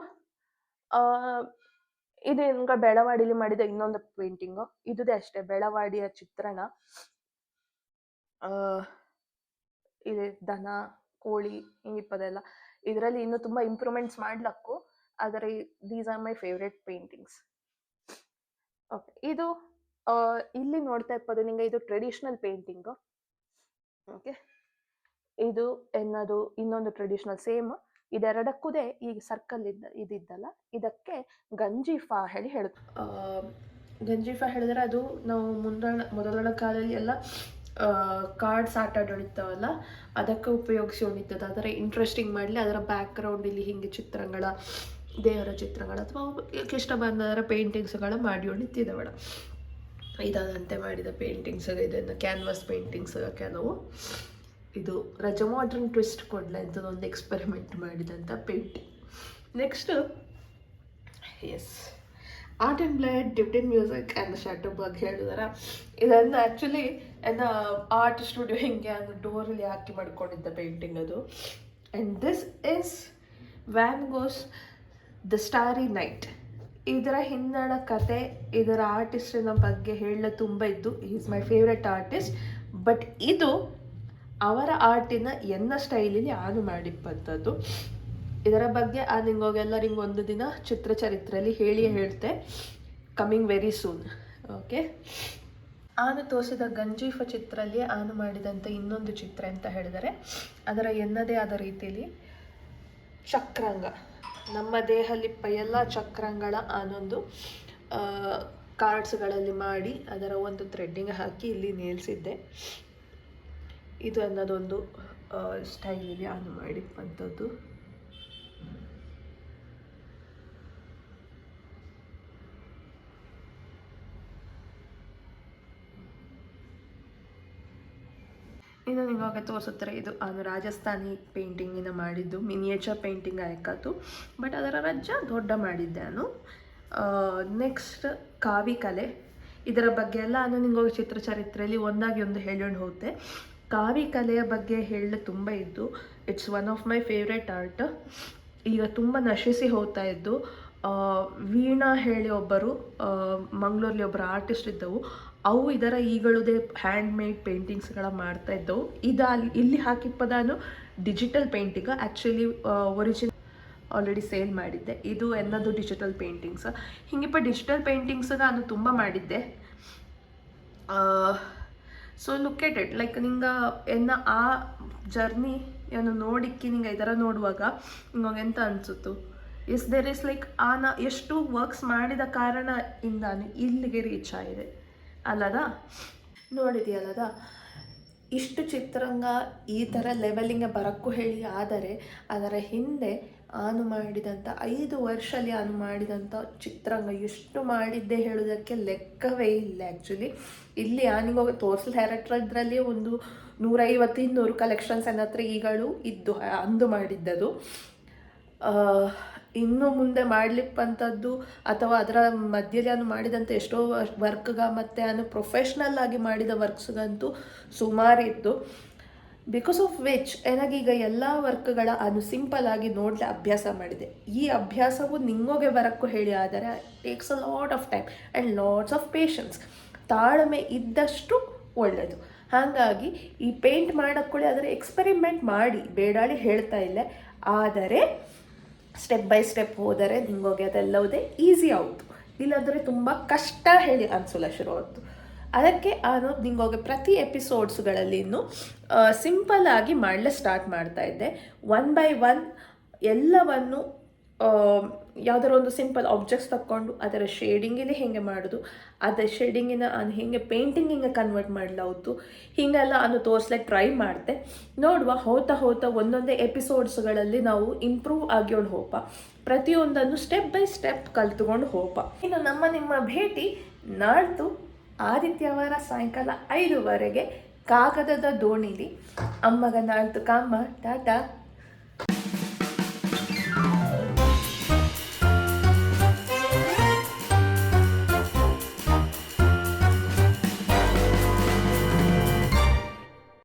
ನಿಮ್ಗೆ ಬೆಳವಾಡಿಲಿ ಮಾಡಿದ ಇನ್ನೊಂದು ಪೇಂಟಿಂಗು. ಇದುದೇ ಅಷ್ಟೇ, ಬೆಳವಾಡಿಯ ಚಿತ್ರಣ. ಇದೆ ದನ ಕೋಳಿ ಹಿಂಗಿಪ್ಪದೆಲ್ಲ. ಇದರಲ್ಲಿ ಇನ್ನೂ ತುಂಬ ಇಂಪ್ರೂವ್ಮೆಂಟ್ಸ್ ಮಾಡ್ಲಕ್ಕು. ಆದರೆ these are my favourite paintings. Okay, ಇದು ಇಲ್ಲಿ ನೋಡ್ತಾ ಇಪ್ಪದು ನಿಂಗೆ ಇದು ಟ್ರೆಡಿಷನಲ್ ಪೇಂಟಿಂಗು. ಓಕೆ, ಇದು ಎನ್ನದು ಇನ್ನೊಂದು ಟ್ರೆಡಿಷನಲ್ ಸೇಮ್. ಇದೆರಡಕ್ಕೂದೇ ಈ ಸರ್ಕಲ್ ಇದಿದ್ದಲ್ಲ, ಇದಕ್ಕೆ ಗಂಜಿಫಾ ಹೇಳುದು. ಗಂಜಿಫಾ ಹೇಳಿದ್ರೆ ಅದು ನಾವು ಮೊದಲನ ಕಾಲದಲ್ಲಿ ಎಲ್ಲ ಕಾರ್ಡ್ಸ್ ಆಟ ಆಡಿರ್ತಾವಲ್ಲ ಅದಕ್ಕೆ ಉಪಯೋಗಿಸಿ ಹೊಣಿತದ. ಅದರ ಇಂಟ್ರೆಸ್ಟಿಂಗ್ ಮಾಡಲಿ ಅದರ ಬ್ಯಾಕ್ಗ್ರೌಂಡ್ ಇಲ್ಲಿ ಹಿಂಗೆ ಚಿತ್ರಗಳ ದೇವರ ಚಿತ್ರಗಳು ಅಥವಾ ಇಷ್ಟ ಬಂದವರ ಪೇಂಟಿಂಗ್ಸ್ಗಳ ಮಾಡಿ ಹೊಣಿತಿದ್ದವಳ. ಇದಾದಂತೆ ಮಾಡಿದ ಪೇಂಟಿಂಗ್ಸ್ ಇದನ್ನು ಕ್ಯಾನ್ವಾಸ್ ಪೇಂಟಿಂಗ್ಸ್ ಕೆಲವು. ಇದು ರಜ ಮಾಡರ್ನ್ ಟ್ವಿಸ್ಟ್ ಕೊಡಲ ಅಂತ ಒಂದು ಎಕ್ಸ್ಪೆರಿಮೆಂಟ್ ಮಾಡಿದಂಥ painting. Next is art and blood dipped music and the ಶಾಟೋ ಬಗ್ ಹೇಳಿದಾರ. ಇದನ್ನು ಆ್ಯಕ್ಚುಲಿ ನನ್ನ ಆರ್ಟ್ ಸ್ಟುಡಿಯೋ ಹಿಂಗೆ ಅದು ಡೋರಲ್ಲಿ ಹಾಕಿ ಮಾಡ್ಕೊಂಡಿದ್ದ ಪೇಂಟಿಂಗ್ ಅದು. And this is Van Gogh's the starry night. ಇದರ ಹಿಂದಣ ಕತೆ, ಇದರ ಆರ್ಟಿಸ್ಟಿನ ಬಗ್ಗೆ ಹೇಳಲು ತುಂಬ ಇದ್ದು. Is my favourite artist. But ಇದು ಅವರ ಆರ್ಟಿನ ಎನ್ನ ಸ್ಟೈಲಲ್ಲಿ ಆನು ಮಾಡಿಪ್ಪಂಥದ್ದು. ಇದರ ಬಗ್ಗೆ ನಿಂಗೋಗೆಲ್ಲರಿಗೆ ಒಂದು ದಿನ ಚಿತ್ರಚರಿತ್ರೆಯಲ್ಲಿ ಹೇಳ್ತೆ. Coming very soon. ಓಕೆ, ಆನು ತೋರಿಸಿದ ಗಂಜೀಫ ಚಿತ್ರದಲ್ಲಿ ಆನು ಮಾಡಿದಂಥ ಇನ್ನೊಂದು ಚಿತ್ರ ಅಂತ ಹೇಳಿದರೆ ಅದರ ಎನ್ನದೇ ಆದ ರೀತಿಯಲ್ಲಿ ಚಕ್ರಾಂಗ, ನಮ್ಮ ದೇಹದಲ್ಲಿ ಎಲ್ಲ ಚಕ್ರಾಂಗಳ ಆನೊಂದು ಕಾರ್ಡ್ಸ್ಗಳಲ್ಲಿ ಮಾಡಿ ಅದರ ಒಂದು ಥ್ರೆಡ್ಡಿಂಗ್ ಹಾಕಿ ಇಲ್ಲಿ ನೇಲ್ಸಿದ್ದೆ. ಇದು ಅನ್ನೋದೊಂದು ಸ್ಟೈಲಲ್ಲಿ ಆನು ಮಾಡಿಪ್ಪಂಥದ್ದು. ಇನ್ನು ನಿಮಗೆ ತೋರಿಸುತ್ತಾರೆ, ಇದು ರಾಜಸ್ಥಾನಿ ಪೇಂಟಿಂಗಿನ ಮಾಡಿದ್ದು, ಮಿನಿಯೇಚರ್ ಪೇಂಟಿಂಗ್ ಆಯ್ಕಾತು. ಬಟ್ ಅದರ ರಜ್ಜ ದೊಡ್ಡ ಮಾಡಿದ್ದೆ ನಾನು. ನೆಕ್ಸ್ಟ್ ಕಾವಿ ಕಲೆ, ಇದರ ಬಗ್ಗೆ ಎಲ್ಲ ನಿಂಗೋಗಿ ಚಿತ್ರಚರಿತ್ರೆಯಲ್ಲಿ ಒಂದಾಗಿ ಒಂದು ಹೇಳೋಣ ಹೋಗುತ್ತೆ. ಕಾವಿ ಕಲೆಯ ಬಗ್ಗೆ ಹೇಳಲು ತುಂಬ ಇದ್ದು. It's one of my favourite art. ಈಗ ತುಂಬ ನಶಿಸಿ ಹೋಗ್ತಾ ಇದ್ದು. ವೀಣಾ ಹೇಳಿ ಒಬ್ಬರು ಮಂಗಳೂರಲ್ಲಿ ಒಬ್ಬರು ಆರ್ಟಿಸ್ಟ್ ಇದ್ದವು. ಅವು ಇದರ ಈಗಳುದೇ ಹ್ಯಾಂಡ್ ಮೇಡ್ ಪೇಂಟಿಂಗ್ಸ್ಗಳ ಮಾಡ್ತಾ ಇದ್ದವು. ಇಲ್ಲಿ ಹಾಕಿಪ್ಪದಾನು digital painting. Actually original already sale ಮಾಡಿದ್ದೆ. ಇದು ಎನ್ನದು ಡಿಜಿಟಲ್ ಪೇಂಟಿಂಗ್ಸ್. ಹಿಂಗಿಪ್ಪ ಡಿಜಿಟಲ್ ಪೇಂಟಿಂಗ್ಸ್ ನಾನು ತುಂಬ ಮಾಡಿದ್ದೆ. So look at it, like ನಿಂಗೆ ಎನ್ನ ಆ ಜರ್ನಿ ಏನು ನೋಡಿಕ್ಕಿ ನಿಂಗೆ ಇದರ ನೋಡುವಾಗ ನಿಮಗೆ ಎಂತ ಅನಿಸುತ್ತು? ಎಸ್ ದೇರ್ ಇಸ್ ಲೈಕ್ ಎಷ್ಟು ವರ್ಕ್ಸ್ ಮಾಡಿದ ಕಾರಣ ಇಂದಾನು ಇಲ್ಲಿಗೆ ರೀಚ್ ಆಗಿದೆ ಅಲ್ಲದ. ನೋಡಿದೆಯಲ್ಲದ, ಇಷ್ಟು ಚಿತ್ರರಂಗ ಈ ಥರ ಲೆವೆಲಿಂಗೆ ಬರೋಕ್ಕೂ ಹೇಳಿ. ಆದರೆ ಅದರ ಹಿಂದೆ ಆನು ಮಾಡಿದಂಥ 5 ವರ್ಷದಲ್ಲಿ ಆನು ಮಾಡಿದಂಥ ಚಿತ್ರರಂಗ ಎಷ್ಟು ಮಾಡಿದ್ದೆ ಹೇಳೋದಕ್ಕೆ ಲೆಕ್ಕವೇ ಇಲ್ಲ. ಆ್ಯಕ್ಚುಲಿ ಇಲ್ಲಿ ಆನಿಗೋಗಿ ತೋರಿಸಲು ಹೆರಟ್ರದ್ರಲ್ಲಿ ಒಂದು 150-200 ಕಲೆಕ್ಷನ್ಸ್ ನನ್ನ ಹತ್ರ ಈಗಳು ಇದ್ದು ಅಂದು ಮಾಡಿದ್ದದು. ಇನ್ನು ಮುಂದೆ ಮಾಡ್ಲಿಕ್ಕಂಥದ್ದು ಅಥವಾ ಅದರ ಮಧ್ಯದಲ್ಲಿ ನಾನು ಮಾಡಿದಂಥ ಎಷ್ಟೋ ವರ್ಕ್ಗ ಮತ್ತು ನಾನು ಪ್ರೊಫೆಷ್ನಲ್ ಆಗಿ ಮಾಡಿದ ವರ್ಕ್ಸ್ಗಂತೂ ಸುಮಾರು ಇತ್ತು. ಬಿಕಾಸ್ ಆಫ್ ವಿಚ್ ನನಗೀಗ ಎಲ್ಲ ವರ್ಕ್ಗಳ ಸಿಂಪಲ್ ಆಗಿ ನೋಡಲಿ ಅಭ್ಯಾಸ ಮಾಡಿದೆ. ಈ ಅಭ್ಯಾಸವು ನಿಂಗೋಗೆ ಬರೋಕ್ಕೂ ಹೇಳಿ. ಆದರೆ takes a lot of time and lots of patience. ತಾಳ್ಮೆ ಇದ್ದಷ್ಟು ಒಳ್ಳೆಯದು. ಹಾಗಾಗಿ ಈ ಪೇಂಟ್ ಮಾಡೋಕ್ಕೂಳೆ ಅದರ ಎಕ್ಸ್ಪೆರಿಮೆಂಟ್ ಮಾಡಿ ಬೇಡಾಳಿ ಹೇಳ್ತಾ ಇಲ್ಲ. ಆದರೆ ಸ್ಟೆಪ್ ಬೈ ಸ್ಟೆಪ್ ಹೋದರೆ ನಿಂಗೋಗಿ ಅದೆಲ್ಲವುದೇ ಈಸಿ ಆಯಿತು. ಇಲ್ಲಾಂದರೆ ತುಂಬ ಕಷ್ಟ ಹೇಳಿ ಅನಿಸಲ್ಲ ಶುರು ಆಯಿತು. ಅದಕ್ಕೆ ನಾನು ನಿಂಗೋಗಿ ಪ್ರತಿ ಎಪಿಸೋಡ್ಸ್ಗಳಲ್ಲಿ ಇನ್ನು ಸಿಂಪಲ್ಲಾಗಿ ಮಾಡಲೇ ಸ್ಟಾರ್ಟ್ ಮಾಡ್ತಾ ಇದ್ದೆ. 1 by 1 ಎಲ್ಲವನ್ನು ಯಾವುದಾದ್ರು ಒಂದು ಸಿಂಪಲ್ ಆಬ್ಜೆಕ್ಟ್ಸ್ ತಕ್ಕೊಂಡು ಅದರ ಶೇಡಿಂಗಿಲಿ ಹೇಗೆ ಮಾಡೋದು, ಅದರ ಶೇಡಿಂಗಿನ ಹೇಗೆ ಪೇಂಟಿಂಗ್ ಹಿಂಗೆ ಕನ್ವರ್ಟ್ ಮಾಡಲಾವುದು, ಹೀಗೆಲ್ಲ ನಾನು ತೋರಿಸ್ಲಿಕ್ಕೆ ಟ್ರೈ ಮಾಡಿದೆ. ನೋಡುವ ಹೋಗ್ತಾ ಒಂದೊಂದೇ ಎಪಿಸೋಡ್ಸ್ಗಳಲ್ಲಿ ನಾವು ಇಂಪ್ರೂವ್ ಆಗ್ಯೋಣ ಹೋಪ. ಪ್ರತಿಯೊಂದನ್ನು ಸ್ಟೆಪ್ ಬೈ ಸ್ಟೆಪ್ ಕಲ್ತ್ಕೊಂಡು ಹೋಪ. ಇನ್ನು ನಿಮ್ಮ ಭೇಟಿ ನಾಳ್ದು ಆದಿತ್ಯವಾರ ಸಾಯಂಕಾಲ 5 ಗಂಟೆಗೆ ಕಾಗದದ ದೋಣಿಲಿ. ಅಮ್ಮಗ ನಾಳ್ದು ಕಾಮ ಟಾಟಾ.